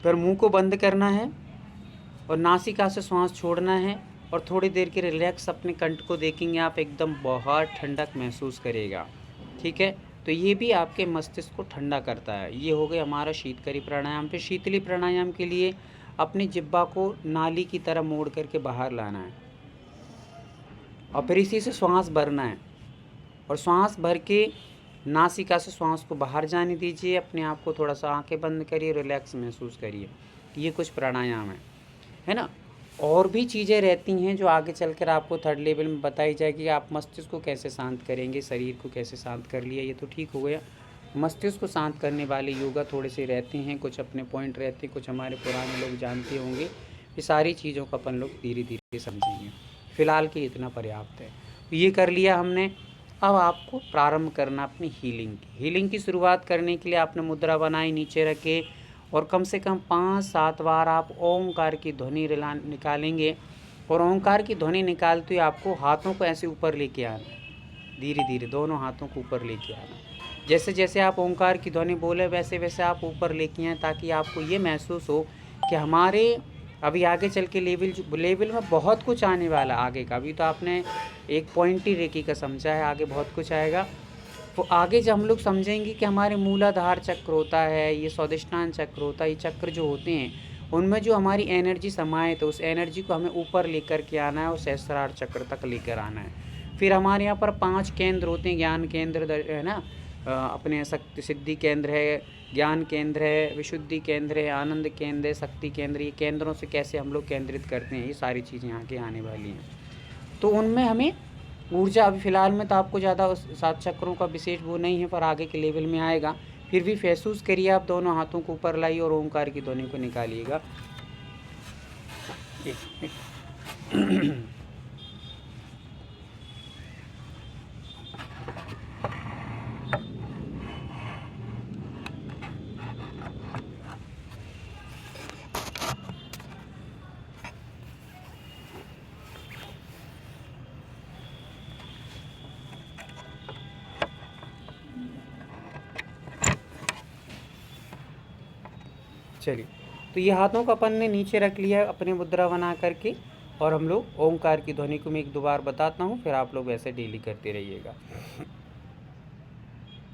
Speaker 1: फिर मुंह को बंद करना है और नासिका से सांस छोड़ना है, और थोड़ी देर के रिलैक्स अपने कंठ को देखेंगे आप, एकदम बहुत ठंडक महसूस करेगा। ठीक है, तो ये भी आपके मस्तिष्क को ठंडा करता है। ये हो गया हमारा शीतकरी प्राणायाम। फिर शीतली प्राणायाम के लिए अपनी जिब्बा को नाली की तरह मोड़ करके बाहर लाना है, और फिर इसी से श्वास भरना है, और श्वास भर के नासिका से श्वास को बाहर जाने दीजिए। अपने आप को थोड़ा सा आंखें बंद करिए, रिलैक्स महसूस करिए। ये कुछ प्राणायाम है ना। और भी चीज़ें रहती हैं जो आगे चलकर आपको थर्ड लेवल में बताई जाएगी। आप मस्तिष्क को कैसे शांत करेंगे, शरीर को कैसे शांत कर लिया, ये तो ठीक हो गया। मस्तिष्क को शांत करने वाले योगा थोड़े से रहते हैं, कुछ अपने पॉइंट रहते हैं, कुछ हमारे पुराने लोग जानते होंगे। ये सारी चीज़ों को अपन लोग धीरे धीरे समझेंगे। फ़िलहाल के इतना पर्याप्त है। ये कर लिया हमने। अब आपको प्रारंभ करना अपनी हीलिंग की शुरुआत करने के लिए आपने मुद्रा बनाई, नीचे रखे, और कम से कम 5-7 बार आप ओंकार की ध्वनि निकालेंगे। और ओंकार की ध्वनि निकालते हुए आपको हाथों को ऐसे ऊपर लेके आना, धीरे धीरे दोनों हाथों को ऊपर लेके आना। जैसे जैसे आप ओंकार की ध्वनि बोले वैसे वैसे आप ऊपर लेके आएँ, ताकि आपको ये महसूस हो कि हमारे अभी आगे चल के लेवल में बहुत कुछ आने वाला आगे का। अभी तो आपने एक पॉइंट ही रेकी का समझा है, आगे बहुत कुछ आएगा। तो आगे जब हम लोग समझेंगे कि हमारे मूलाधार चक्र होता है, ये स्वादिष्टान चक्र होता है, ये चक्र जो होते हैं उनमें जो हमारी एनर्जी समाये तो उस एनर्जी को हमें ऊपर लेकर के आना है और सहस्त्रार चक्र तक लेकर आना है। फिर हमारे यहाँ पर 5 केंद्र होते हैं, ज्ञान केंद्र है ना, अपने शक्ति सिद्धि केंद्र है, ज्ञान केंद्र है, विशुद्धि केंद्र है, आनंद केंद्र है, शक्ति केंद्र। ये केंद्रों से कैसे हम लोग केंद्रित करते हैं, ये सारी चीज़ें यहाँ की आने वाली हैं। तो उनमें हमें ऊर्जा अभी फ़िलहाल में तो आपको ज़्यादा उस 7 चक्रों का विशेष वो नहीं है, पर आगे के लेवल में आएगा। फिर भी महसूस करिए, आप दोनों हाथों को ऊपर लाइए और ओंकार की ध्वनि को निकालिएगा। चलिए, तो ये हाथों को अपन ने नीचे रख लिया अपने मुद्रा बना करके, और हम लोग ओंकार की ध्वनि को मैं 1-2 बार बताता हूँ, फिर आप लोग ऐसे डेली करते रहिएगा।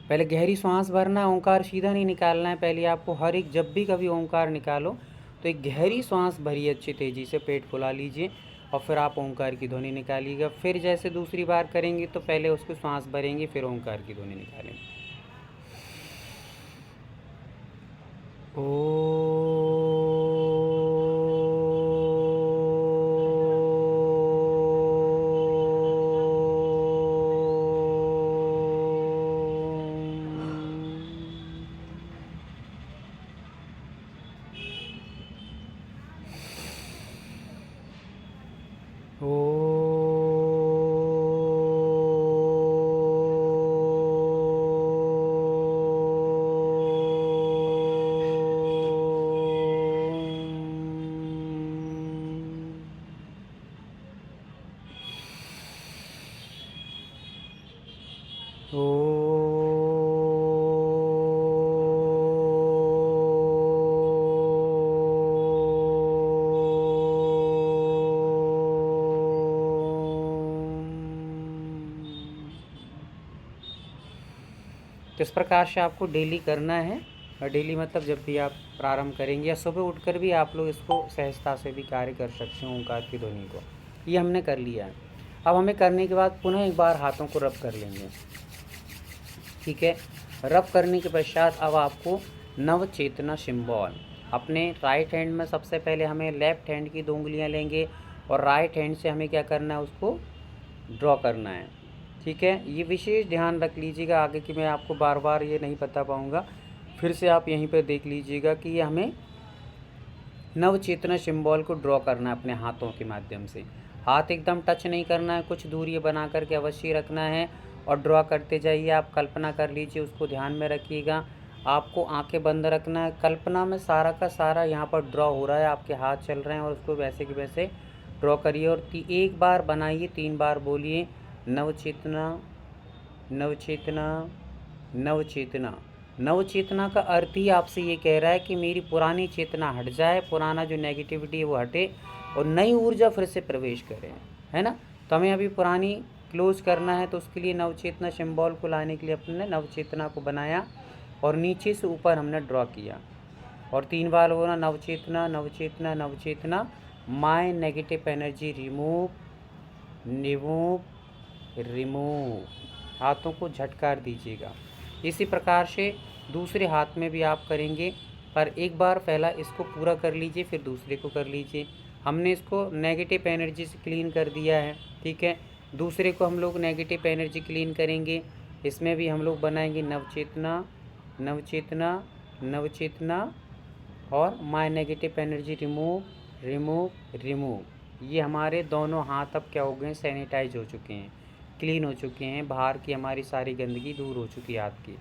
Speaker 1: पहले गहरी सांस भरना है, ओंकार सीधा नहीं निकालना है। पहले आपको हर एक जब भी कभी ओंकार निकालो तो एक गहरी सांस भरिए, अच्छी तेज़ी से पेट फुला लीजिए और फिर आप ओंकार की ध्वनि निकालिएगा। फिर जैसे दूसरी बार करेंगे तो पहले उसको सांस भरेंगे, फिर ओंकार की ध्वनि निकालेंगे। तो इस प्रकार से आपको डेली करना है, और डेली मतलब जब भी आप प्रारंभ करेंगे या सुबह उठकर भी आप लोग इसको सहजता से भी कार्य कर सकते हैं ओंकार की ध्वनि को। ये हमने कर लिया है। अब हमें करने के बाद पुनः एक बार हाथों को रब कर लेंगे, ठीक है। रब करने के पश्चात अब आपको नव चेतना सिंबल अपने राइट हैंड में, सबसे पहले हमें लेफ्ट हैंड की 2 उंगलियाँ लेंगे और राइट हैंड से हमें क्या करना है, उसको ड्रॉ करना है, ठीक है। ये विशेष ध्यान रख लीजिएगा, आगे की मैं आपको बार बार ये नहीं बता पाऊँगा, फिर से आप यहीं पर देख लीजिएगा कि ये हमें नव चेतना सिंबल को ड्रॉ करना है अपने हाथों के माध्यम से। हाथ एकदम टच नहीं करना है, कुछ दूरी बना करके अवश्य रखना है और ड्रॉ करते जाइए। आप कल्पना कर लीजिए, उसको ध्यान में रखिएगा। आपको आंखें बंद रखना है, कल्पना में सारा का सारा यहाँ पर ड्रॉ हो रहा है, आपके हाथ चल रहे हैं और उसको वैसे के वैसे ड्रॉ करिए और 1 बार बनाइए, 3 बार बोलिए नवचेतना नवचेतना नवचेतना। नवचेतना का अर्थ ही आपसे ये कह रहा है कि मेरी पुरानी चेतना हट जाए, पुराना जो नेगेटिविटी है वो हटे और नई ऊर्जा फिर से प्रवेश करे, है ना। तो हमें अभी पुरानी क्लोज करना है, तो उसके लिए नवचेतना सिंबल को लाने के लिए अपने नवचेतना को बनाया और नीचे से ऊपर हमने ड्रॉ किया और 3 बार बोला नवचेतना नवचेतना नवचेतना। My negative energy remove remove remove. हाथों को झटकार दीजिएगा। इसी प्रकार से दूसरे हाथ में भी आप करेंगे, पर एक बार पहला इसको पूरा कर लीजिए, फिर दूसरे को कर लीजिए। हमने इसको नेगेटिव एनर्जी से क्लीन कर दिया है, ठीक है। दूसरे को हम लोग नेगेटिव एनर्जी क्लीन करेंगे, इसमें भी हम लोग बनाएंगे नवचेतना नवचेतना नवचेतना और my negative energy remove remove remove. ये हमारे दोनों हाथ अब क्या हो गए, सैनिटाइज हो चुके हैं, क्लीन हो चुके हैं, बाहर की हमारी सारी गंदगी दूर हो चुकी है हाथ की।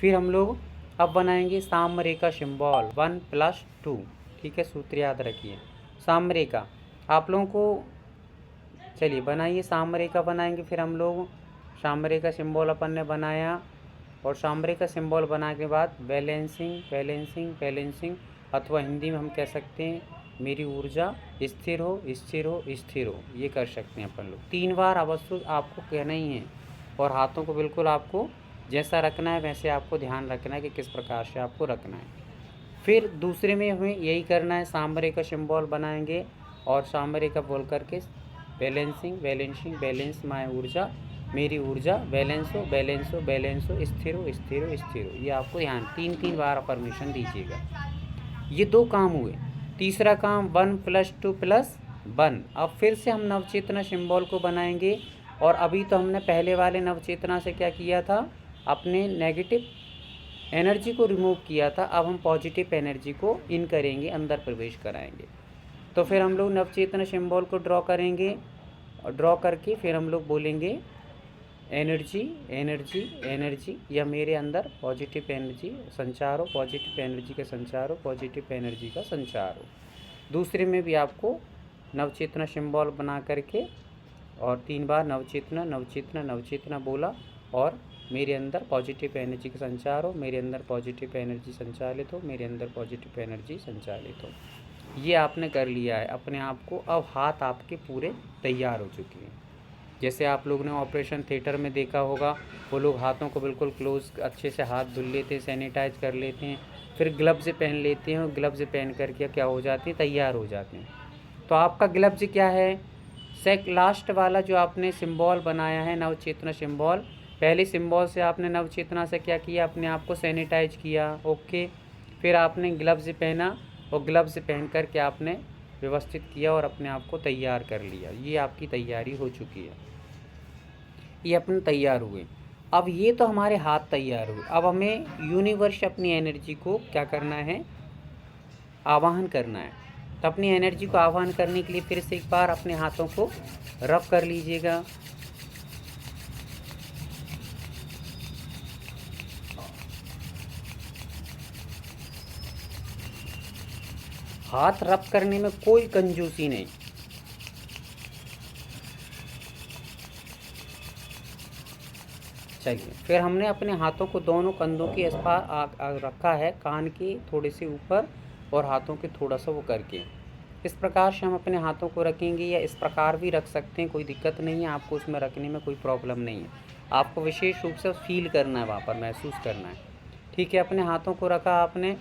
Speaker 1: फिर हम लोग अब बनाएंगे सामरेखा सिंबल 1+2, ठीक है। सूत्र याद रखिए, सामरेखा आप लोगों को, चलिए बनाइए सामरेखा बनाएंगे। फिर हम लोग सामरेखा सिंबल अपन ने बनाया और सामरेखा सिंबल बनाने के बाद बैलेंसिंग बैलेंसिंग बैलेंसिंग, अथवा हिंदी में हम कह सकते हैं मेरी ऊर्जा स्थिर हो स्थिर हो स्थिर हो, ये कर सकते हैं अपन लोग। 3 बार अवश्य आपको कहना ही है और हाथों को बिल्कुल आपको जैसा रखना है वैसे आपको ध्यान रखना है कि किस प्रकार से आपको रखना है। फिर दूसरे में हमें यही करना है, सांवरे का सिंबल बनाएंगे और सांवरे का बोल करके बैलेंसिंग बैलेंसिंग बैलेंस माय ऊर्जा, मेरी ऊर्जा बैलेंस हो बैलेंस हो बैलेंस हो, स्थिर हो स्थिर हो स्थिर हो। ये आपको ध्यान 3 बार अफर्मेशन दीजिएगा। ये 2 काम हुए। तीसरा काम 1 + 2 + 1। अब फिर से हम नवचेतना सिंबल को बनाएंगे और अभी तो हमने पहले वाले नवचेतना से क्या किया था, अपने नेगेटिव एनर्जी को रिमूव किया था। अब हम पॉजिटिव एनर्जी को इन करेंगे, अंदर प्रवेश कराएंगे। तो फिर हम लोग नवचेतना सिंबल को ड्रॉ करेंगे और ड्रॉ करके फिर हम लोग बोलेंगे एनर्जी एनर्जी एनर्जी, या मेरे अंदर पॉजिटिव एनर्जी संचार हो, पॉजिटिव एनर्जी का संचार हो, पॉजिटिव एनर्जी का संचार हो। दूसरे में भी आपको नवचेतना सिंबल बना करके और 3 बार नवचेतना नवचेतना नवचेतना बोला और मेरे अंदर पॉजिटिव एनर्जी का संचार हो, मेरे अंदर पॉजिटिव एनर्जी संचालित हो, मेरे अंदर पॉजिटिव एनर्जी संचालित हो। ये आपने कर लिया है अपने आप को। अब हाथ आपके पूरे तैयार हो चुके हैं। जैसे आप लोग ने ऑपरेशन थिएटर में देखा होगा, वो लोग हाथों को बिल्कुल क्लोज अच्छे से हाथ धुल लेते हैं, सैनिटाइज कर लेते हैं, फिर ग्लव्स पहन लेते हैं और ग्लव्स पहन करके क्या हो जाते हैं, तैयार हो जाते हैं। तो आपका ग्लव्स क्या है, लास्ट वाला जो आपने सिंबल बनाया है नवचेतना सिंबल, पहले सिंबल से आपने नवचेतना से क्या किया, अपने आप को सैनिटाइज किया, ओके। फिर आपने ग्लव्स पहना और ग्लव्स पहन कर के आपने व्यवस्थित किया और अपने आप को तैयार कर लिया। ये आपकी तैयारी हो चुकी है, ये अपने तैयार हुए। अब ये तो हमारे हाथ तैयार हुए। अब हमें यूनिवर्स अपनी एनर्जी को क्या करना है, आवाहन करना है। तो अपनी एनर्जी को आवाहन करने के लिए फिर से एक बार अपने हाथों को रब कर लीजिएगा। हाथ रब करने में कोई कंजूसी नहीं। चलिए, फिर हमने अपने हाथों को दोनों कंधों के आसपास रखा है, कान के थोड़े से ऊपर और हाथों के थोड़ा सा वो करके। इस प्रकार से हम अपने हाथों को रखेंगे, या इस प्रकार भी रख सकते हैं, कोई दिक्कत नहीं है, आपको उसमें रखने में कोई प्रॉब्लम नहीं है। आपको विशेष रूप से फील करना है, वहाँ पर महसूस करना है, ठीक है। अपने हाथों को रखा आपने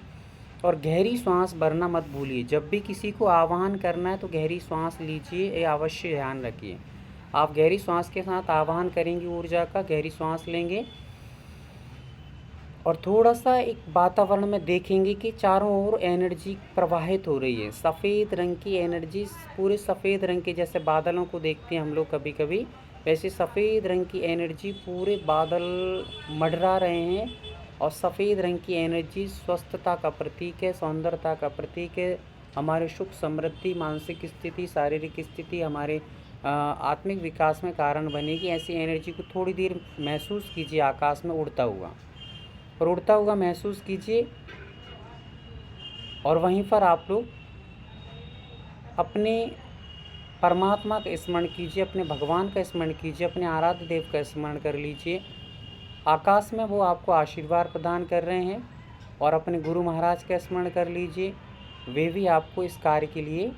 Speaker 1: और गहरी सांस भरना मत भूलिए। जब भी किसी को आह्वान करना है तो गहरी सांस लीजिए, ये अवश्य ध्यान रखिए। आप गहरी सांस के साथ आह्वान करेंगे ऊर्जा का, गहरी सांस लेंगे और थोड़ा सा एक वातावरण में देखेंगे कि चारों ओर एनर्जी प्रवाहित हो रही है। सफ़ेद रंग की एनर्जी, पूरे सफ़ेद रंग के, जैसे बादलों को देखते हैं हम लोग कभी कभी, वैसे सफ़ेद रंग की एनर्जी पूरे बादल मंडरा रहे हैं। और सफ़ेद रंग की एनर्जी स्वस्थता का प्रतीक है, सौंदर्यता का प्रतीक है, हमारे सुख समृद्धि, मानसिक स्थिति, शारीरिक स्थिति, हमारे आत्मिक विकास में कारण बनेगी। ऐसी एनर्जी को थोड़ी देर महसूस कीजिए आकाश में उड़ता हुआ, और उड़ता हुआ महसूस कीजिए। और वहीं पर आप लोग अपने परमात्मा का स्मरण कीजिए, अपने भगवान का स्मरण कीजिए, अपने आराध्य देव का स्मरण कर लीजिए। आकाश में वो आपको आशीर्वाद प्रदान कर रहे हैं। और अपने गुरु महाराज का स्मरण कर लीजिए, वे भी आपको इस कार्य के लिए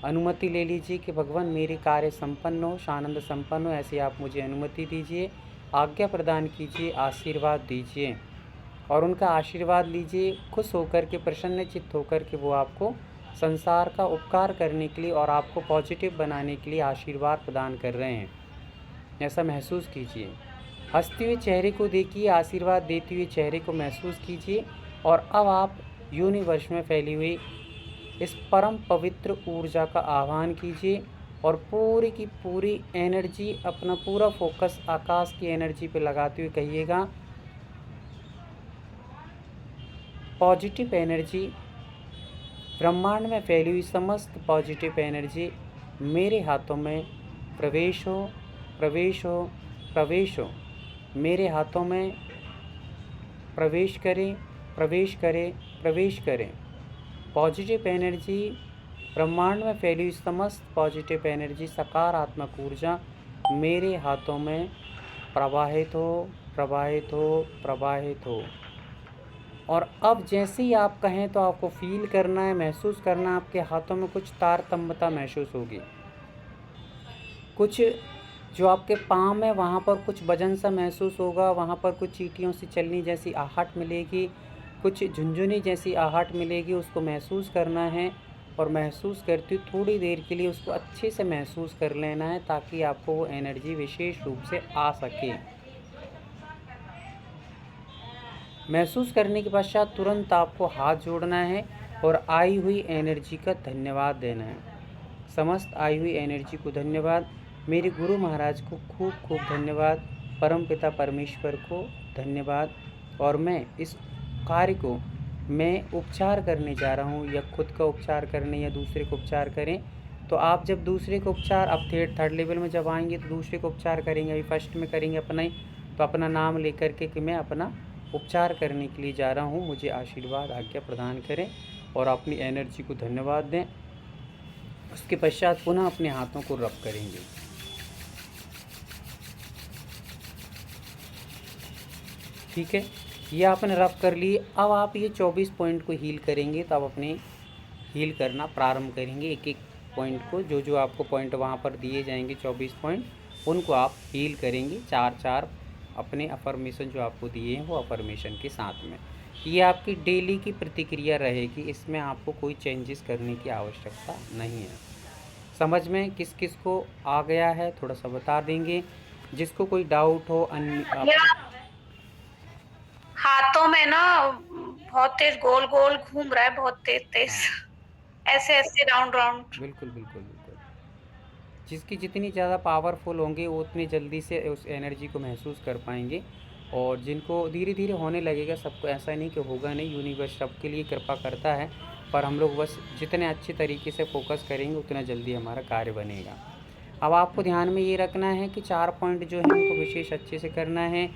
Speaker 1: अनुमति ले लीजिए कि भगवान मेरे कार्य संपन्न हो, आनंद संपन्न हो, ऐसी आप मुझे अनुमति दीजिए, आज्ञा प्रदान कीजिए, आशीर्वाद दीजिए। और उनका आशीर्वाद लीजिए, खुश होकर के, प्रसन्नचित्त होकर के वो आपको संसार का उपकार करने के लिए और आपको पॉजिटिव बनाने के लिए आशीर्वाद प्रदान कर रहे हैं, ऐसा महसूस कीजिए। हंसते हुए चेहरे को देखिए, आशीर्वाद देते हुए चेहरे को महसूस कीजिए। और अब आप यूनिवर्स में फैली हुई इस परम पवित्र ऊर्जा का आह्वान कीजिए और पूरी की पूरी एनर्जी, अपना पूरा फोकस आकाश की एनर्जी पे लगाते हुए कहिएगा, पॉजिटिव एनर्जी, ब्रह्मांड में फैली हुई समस्त पॉजिटिव एनर्जी मेरे हाथों में प्रवेश हो, प्रवेश हो, प्रवेश हो। मेरे हाथों में प्रवेश करें, प्रवेश करें, प्रवेश करें। पॉजिटिव एनर्जी, ब्रह्मांड में फैली हुई समस्त पॉजिटिव एनर्जी, सकारात्मक ऊर्जा मेरे हाथों में प्रवाहित हो, प्रवाहित हो, प्रवाहित हो। और अब जैसे ही आप कहें तो आपको फील करना है, महसूस करना है, आपके हाथों में कुछ तारतम्यता महसूस होगी, कुछ जो आपके पाँव है वहाँ पर कुछ वजन सा महसूस होगा, वहाँ पर कुछ चींटियों से चलनी जैसी आहट मिलेगी, कुछ झुनझुनी जैसी आहट मिलेगी, उसको महसूस करना है। और महसूस करते हुए थोड़ी देर के लिए उसको अच्छे से महसूस कर लेना है, ताकि आपको वो एनर्जी विशेष रूप से आ सके। महसूस करने के पश्चात तुरंत आपको हाथ जोड़ना है और आई हुई एनर्जी का धन्यवाद देना है। समस्त आई हुई एनर्जी को धन्यवाद, मेरे गुरु महाराज को खूब खूब धन्यवाद, परमपिता परमेश्वर को धन्यवाद। और मैं इस कार्य को मैं उपचार करने जा रहा हूँ, या खुद का उपचार करने या दूसरे को उपचार करें। तो आप जब दूसरे को उपचार, अब थर्ड लेवल में जब आएंगे तो दूसरे को उपचार करेंगे, अभी फर्स्ट में करेंगे अपना ही, तो अपना नाम लेकर के कि मैं अपना उपचार करने के लिए जा रहा हूँ, मुझे आशीर्वाद आज्ञा प्रदान करें और अपनी एनर्जी को धन्यवाद दें। उसके पश्चात पुनः अपने हाथों को रब करेंगे। ठीक है, ये आपने रब कर लिए। अब आप ये 24 पॉइंट को हील करेंगे, तो आप अपने हील करना प्रारंभ करेंगे। एक एक पॉइंट को, जो जो आपको पॉइंट वहाँ पर दिए जाएंगे 24 पॉइंट, उनको आप हील करेंगे 4-4 अपने अफर्मेशन जो आपको दिए हैं वो अफर्मेशन के साथ में। ये आपकी डेली की प्रतिक्रिया रहेगी, इसमें आपको कोई चेंजेस करने की आवश्यकता नहीं है। समझ में किस किस को आ गया है थोड़ा सा बता देंगे, जिसको कोई डाउट हो।
Speaker 2: हाथों में ना बहुत तेज गोल गोल घूम रहा है, बहुत तेज तेज, ऐसे ऐसे राउंड राउंड।
Speaker 1: बिल्कुल बिल्कुल बिल्कुल, जिसकी जितनी ज़्यादा पावरफुल होंगे वो उतनी जल्दी से उस एनर्जी को महसूस कर पाएंगे। और जिनको धीरे धीरे होने लगेगा, सबको ऐसा नहीं कि होगा नहीं, यूनिवर्स सबके लिए कृपा करता है, पर हम लोग बस जितने अच्छे तरीके से फोकस करेंगे उतना जल्दी हमारा कार्य बनेगा। अब आपको ध्यान में ये रखना है कि 4 पॉइंट जो है उनको विशेष अच्छे से करना है।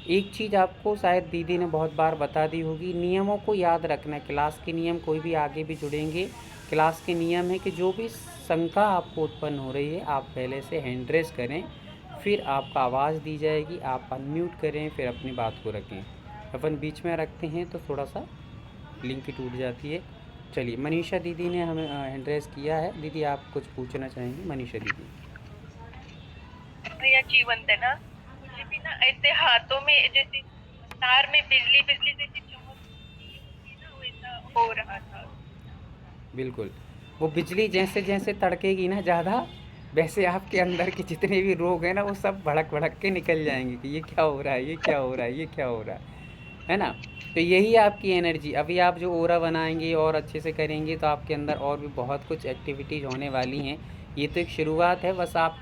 Speaker 1: एक चीज़ आपको शायद दीदी ने बहुत बार बता दी होगी, नियमों को याद रखना है। क्लास के नियम, कोई भी आगे भी जुड़ेंगे, क्लास के नियम है कि जो भी शंका आपको उत्पन्न हो रही है, आप पहले से हैंड रेस करें, फिर आपका आवाज़ दी जाएगी, आप अनम्यूट करें, फिर अपनी बात को रखें। अपन बीच में रखते हैं तो थोड़ा सा लिंक टूट जाती है। चलिए, मनीषा दीदी ने हमें हैंड रेस किया है। दीदी आप कुछ पूछना चाहेंगी? मनीषा दीदी।
Speaker 3: भैया जीवन देना, मुझे भी ना ऐसे हाथों में जैसे तार में बिजली बिजली जैसी चमक होती है ना, वैसा हो रहा था।
Speaker 1: बिल्कुल, वो बिजली जैसे जैसे तड़केगी ना ज़्यादा, वैसे आपके अंदर के जितने भी रोग हैं ना, वो सब भड़क भड़क के निकल जाएंगे कि ये क्या हो रहा है, ये क्या हो रहा है, ये क्या हो रहा है ना। तो यही आपकी एनर्जी। अभी आप जो ओरा बनाएंगे और अच्छे से करेंगे तो आपके अंदर और भी बहुत कुछ एक्टिविटीज़ होने वाली हैं। ये तो एक शुरुआत है, बस आप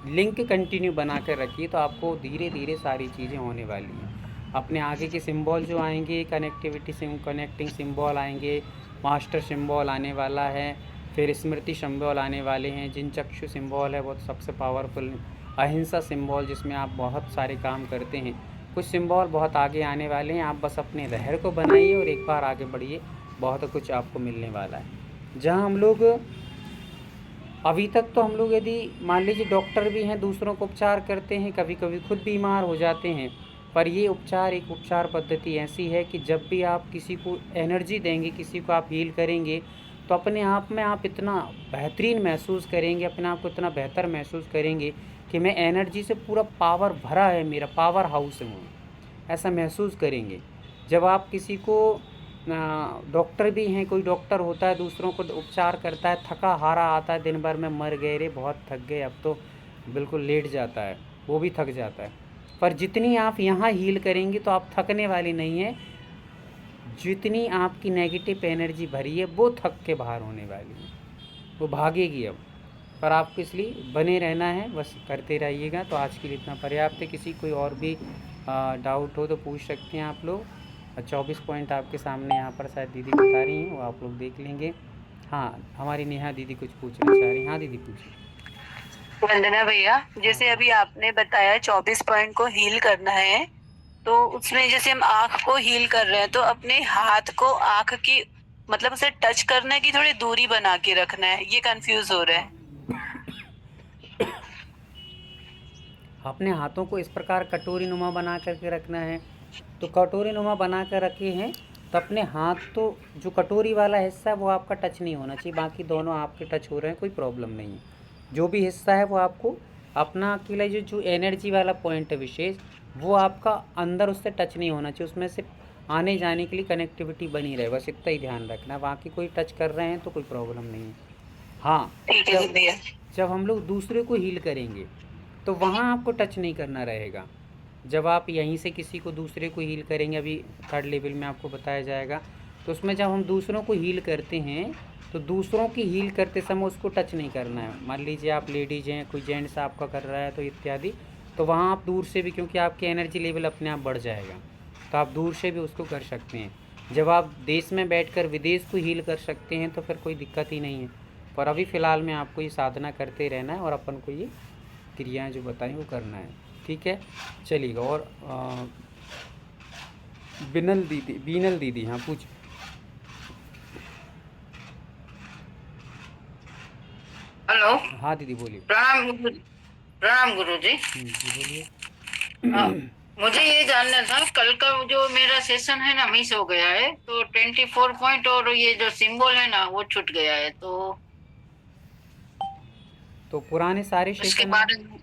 Speaker 1: लिंक कंटिन्यू बना कर रखिए, तो आपको धीरे धीरे सारी चीज़ें होने वाली हैं। अपने आगे के सिंबल जो आएंगे, कनेक्टिंग सिंबल आएंगे, मास्टर सिंबल आने वाला है, फिर स्मृति सिंबल आने वाले हैं, जिन चक्षु सिंबल है वो सबसे पावरफुल, अहिंसा सिंबल जिसमें आप बहुत सारे काम करते हैं, कुछ सिंबल बहुत आगे आने वाले हैं। आप बस अपने लहर को बनाइए और एक बार आगे बढ़िए, बहुत कुछ आपको मिलने वाला है। जहाँ हम लोग अभी तक, तो हम लोग यदि मान लीजिए डॉक्टर भी हैं, दूसरों को उपचार करते हैं, कभी कभी खुद बीमार हो जाते हैं, पर ये उपचार एक उपचार पद्धति ऐसी है कि जब भी आप किसी को एनर्जी देंगे, किसी को आप हील करेंगे, तो अपने आप में आप इतना बेहतरीन महसूस करेंगे, अपने आप को इतना बेहतर महसूस करेंगे कि मैं एनर्जी से पूरा पावर भरा है, मेरा पावर हाउस हूँ, ऐसा महसूस करेंगे। जब आप किसी को, डॉक्टर भी हैं, कोई डॉक्टर होता है दूसरों को उपचार करता है, थका हारा आता है, दिन भर में मर गए रे, बहुत थक गए, अब तो बिल्कुल लेट जाता है, वो भी थक जाता है। पर जितनी आप यहाँ हील करेंगे तो आप थकने वाली नहीं है, जितनी आपकी नेगेटिव एनर्जी भरी है वो थक के बाहर होने वाली है, वो भागेगी अब। पर आपको इसलिए बने रहना है, बस करते रहिएगा। तो आज के लिए इतना पर्याप्त है। किसी कोई और भी डाउट हो तो पूछ सकते हैं आप लोग। 24 पॉइंट आपके सामने यहाँ पर शायद दीदी बता रही हैं, वो आप लोग देख लेंगे। हाँ, हमारी नेहा दीदी कुछ पूछना चाह रही हैं। हाँ दीदी पूछिए।
Speaker 2: वंदना भैया, जैसे अभी आपने बताया 24 पॉइंट को हील करना है, तो उसमें जैसे हम आँख को हील कर रहे हैं, तो अपने हाथ को आँख की मतलब उसे टच करने की थोड़ी दूरी बना के रखना है, ये कंफ्यूज हो रहा है।
Speaker 1: अपने हाथों को इस प्रकार कटोरी नुमा बना करके रखना है। तो कटोरी नुमा बना कर रखे हैं, तो अपने हाथ, तो जो कटोरी वाला हिस्सा है वो आपका टच नहीं होना चाहिए, बाकी दोनों आपके टच हो रहे हैं, कोई प्रॉब्लम नहीं है। जो भी हिस्सा है वो आपको अपना अकेला जो एनर्जी वाला पॉइंट है विशेष, वो आपका अंदर उससे टच नहीं होना चाहिए, उसमें से आने जाने के लिए कनेक्टिविटी बनी रहे, बस इतना ही ध्यान रखना। बाकी कोई टच कर रहे हैं तो कोई प्रॉब्लम नहीं है। हाँ,
Speaker 2: ठीक है जी भैया।
Speaker 1: जब हम लोग दूसरे को हील करेंगे तो वहाँ आपको टच नहीं करना रहेगा। जब आप यहीं से किसी को दूसरे को हील करेंगे, अभी थर्ड लेवल में आपको बताया जाएगा, तो उसमें जब हम दूसरों को हील करते हैं तो दूसरों की हील करते समय उसको टच नहीं करना है। मान लीजिए आप लेडीज हैं, कोई जेंट्स आपका कर रहा है तो इत्यादि, तो वहाँ आप दूर से भी, क्योंकि आपकी एनर्जी लेवल अपने आप बढ़ जाएगा, तो आप दूर से भी उसको कर सकते हैं। जब आप देश में बैठकर विदेश को हील कर सकते हैं तो फिर कोई दिक्कत ही नहीं है। पर अभी फ़िलहाल में आपको ये साधना करते रहना है और अपन को ये क्रियाएं जो बताएं वो करना है, ठीक है। चलिएगा। और बीनल दीदी, हाँ पूछ।
Speaker 4: हेलो।
Speaker 1: हाँ दीदी बोलिए।
Speaker 4: प्रणाम गुरु जी।
Speaker 1: जी बोलिए।
Speaker 4: मुझे ये जानना था, कल का जो मेरा सेशन है ना मिस हो गया है, तो 24 पॉइंट और ये जो सिंबल है ना वो छूट गया है,
Speaker 1: तो पुराने सारे
Speaker 4: उसके
Speaker 1: सेशन
Speaker 4: बारे में।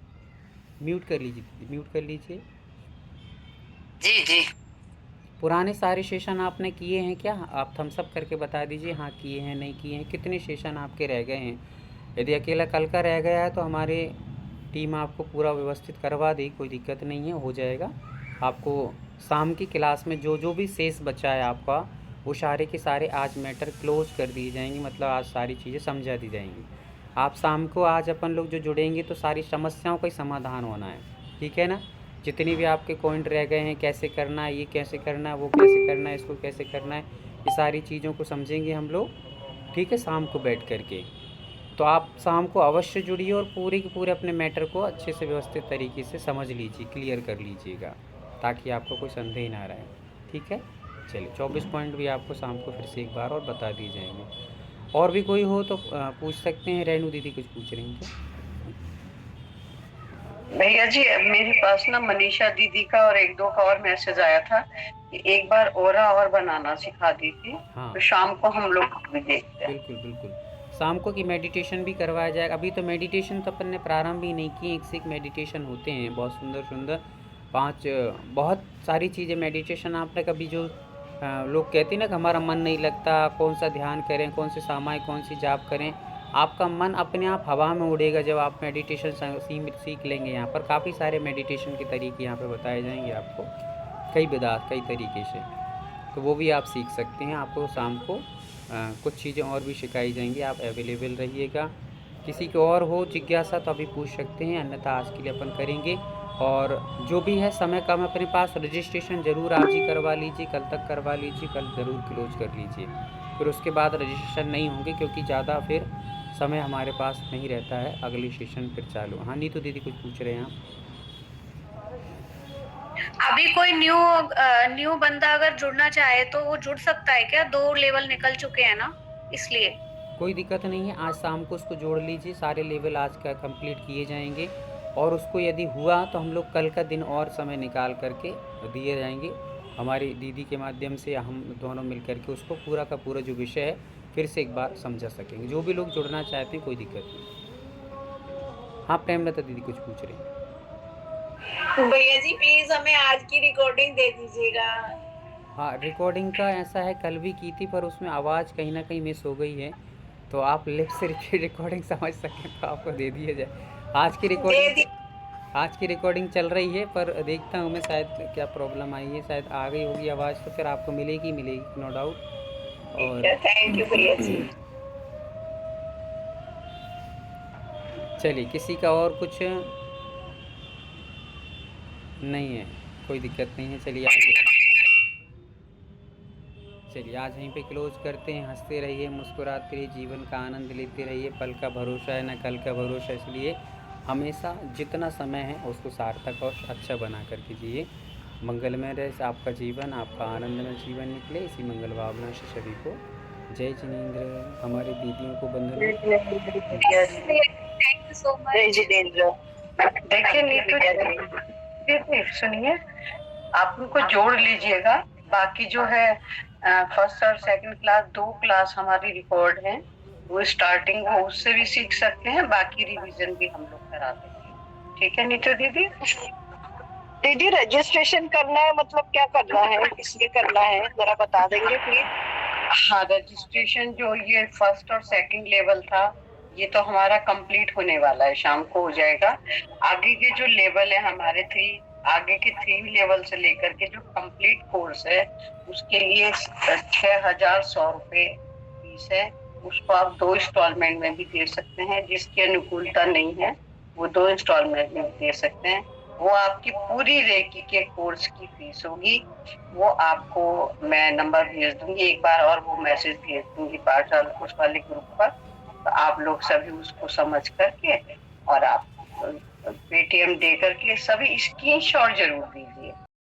Speaker 1: म्यूट कर लीजिए दीदी, म्यूट कर लीजिए।
Speaker 4: जी जी।
Speaker 1: पुराने सारे सेशन आपने किए हैं क्या? आप थम्स अप करके बता दीजिए, हाँ किए हैं नहीं किए हैं, कितने सेशन आपके रह गए हैं। यदि अकेला कल का रह गया है तो हमारे टीम आपको पूरा व्यवस्थित करवा देगी, कोई दिक्कत नहीं है, हो जाएगा। आपको शाम की क्लास में जो जो भी शेष बचा है आपका, वो सारे के सारे आज मैटर क्लोज कर दिए जाएंगे, मतलब आज सारी चीज़ें समझा दी जाएंगी। आप शाम को आज अपन लोग जो जुड़ेंगे तो सारी समस्याओं का ही समाधान होना है, ठीक है ना। जितनी भी आपके पॉइंट रह गए हैं, कैसे करना है, ये कैसे करना है, वो कैसे करना है, इसको कैसे करना है, ये सारी चीज़ों को समझेंगे हम लोग, ठीक है, शाम को बैठ करके। तो आप शाम को अवश्य जुड़िए और पूरे के पूरे अपने मैटर को अच्छे से व्यवस्थित तरीके से समझ लीजिए, क्लियर कर लीजिएगा, ताकि आपको कोई संदेह ना रहे, ठीक है। चलिए 24 पॉइंट भी आपको शाम को फिर से एक बार और बता दिए जाएंगे। और भी कोई हो तो पूछ सकते हैं। रेणु दीदी कुछ पूछ रही हैं
Speaker 5: भैया जी, मेरे पास ना मनीषा दीदी का और एक दो का और मैसेज आया था कि एक बार ओरा और बनाना सिखा दीजिए।
Speaker 1: हाँ।
Speaker 5: तो शाम को हम लोग भी देखते हैं।
Speaker 1: बिल्कुल बिल्कुल, शाम को की मेडिटेशन भी करवाया जाएगा। अभी तो मेडिटेशन तो अपन ने प्रारंभ ही नहीं की, एक से एक मेडिटेशन होते हैं, बहुत सुंदर सुंदर 5 बहुत सारी चीज़ें मेडिटेशन। आपने कभी जो लोग कहते हैं ना कि हमारा मन नहीं लगता, कौन सा ध्यान करें, कौन से सामायिक, कौन सी जाप करें, आपका मन अपने आप हवा में उड़ेगा जब आप मेडिटेशन सीख लेंगे। यहाँ पर काफ़ी सारे मेडिटेशन के तरीके यहाँ पे बताए जाएंगे आपको, कई विधात कई तरीके से, तो वो भी आप सीख सकते हैं। आपको शाम को कुछ चीज़ें और भी सिखाई जाएंगी, आप अवेलेबल रहिएगा। किसी को और हो जिज्ञासा तो अभी पूछ सकते हैं, अन्यथा आज के लिए अपन करेंगे। और जो भी है समय कम अपने पास, रजिस्ट्रेशन ज़रूर आज ही करवा लीजिए, कल तक करवा लीजिए, कल ज़रूर क्लोज कर लीजिए, फिर उसके बाद रजिस्ट्रेशन नहीं होंगे, क्योंकि ज़्यादा फिर समय हमारे पास नहीं रहता है, अगली सेशन फिर चालू। हाँ नीतू दीदी कुछ पूछ रहे हैं आप?
Speaker 6: अभी कोई न्यू बंदा अगर जुड़ना चाहे तो वो जुड़ सकता है क्या? 2 लेवल निकल चुके हैं ना, इसलिए
Speaker 1: कोई दिक्कत नहीं है, आज शाम को उसको जोड़ लीजिए, सारे लेवल आज का कंप्लीट किए जाएंगे। और उसको यदि हुआ तो हम लोग कल का दिन और समय निकाल करके दिए जाएंगे, हमारी दीदी के माध्यम से हम दोनों मिल करके उसको पूरा का पूरा जो विषय है फिर से एक बार समझा सकेंगे। जो भी लोग जुड़ना चाहते हैं कोई दिक्कत नहीं। हाँ प्रेमलता दीदी कुछ पूछ रही हैं?
Speaker 7: भैया जी प्लीज हमें आज की रिकॉर्डिंग दे दीजिएगा।
Speaker 1: हाँ रिकॉर्डिंग का ऐसा है, कल भी की थी पर उसमें आवाज़ कहीं ना कहीं मिस हो गई है, तो आप लिप से रिकॉर्डिंग समझ सकें तो आपको दे दिया जाए। आज की रिकॉर्डिंग चल रही है, पर देखता हूँ मैं शायद क्या प्रॉब्लम आई है, शायद आ गई होगी आवाज़, तो फिर आपको मिलेगी नो डाउट। और
Speaker 7: थैंक यू भैया जी।
Speaker 1: चलिए किसी का और कुछ नहीं है, कोई दिक्कत नहीं है। चलिए आज यहीं पे क्लोज करते हैं। हंसते रहिए, मुस्कुराते रहिए, जीवन का आनंद लेते रहिए। पल का भरोसा है ना कल का भरोसा, इसलिए हमेशा जितना समय है उसको सार्थक और अच्छा बना करके जिए। मंगलमय रहे आपका जीवन, आपका आनंदमय जीवन निकले, इसी मंगल भावना से सभी को जय जिनेंद्र। हमारी दीदियों को बंधन।
Speaker 6: Thank you so much.
Speaker 5: देखिए नीतू दीदी सुनिए, आप उनको जोड़ लीजिएगा। बाकी जो है फर्स्ट और सेकंड क्लास 2 क्लास हमारी रिकॉर्ड है, वो स्टार्टिंग हो उससे भी सीख सकते हैं, बाकी रिवीजन भी हम लोग करा देंगे। ठीक है नीतू दीदी।
Speaker 7: दीदी रजिस्ट्रेशन करना है मतलब क्या करना है, किसके करना है, जरा बता देंगे प्लीज।
Speaker 5: हाँ, रजिस्ट्रेशन जो ये फर्स्ट और सेकंड लेवल था ये तो हमारा कंप्लीट होने वाला है, शाम को हो जाएगा। आगे के जो लेवल है हमारे आगे के 3 लेवल से लेकर के जो कंप्लीट कोर्स है उसके लिए 6,100 रुपए फीस है। उसको आप 2 इंस्टॉलमेंट में भी दे सकते हैं, जिसकी अनुकूलता नहीं है वो 2 इंस्टॉलमेंट में भी दे सकते हैं। वो आपकी पूरी रेकी के कोर्स की फीस होगी। वो आपको मैं नंबर भेज दूंगी एक बार, और वो मैसेज भेज दूंगी पाठशाला कोर्स वाले ग्रुप पर। तो आप लोग सभी उसको समझ करके और आप पेटीएम दे करके सभी स्क्रीनशॉट जरूर दीजिए।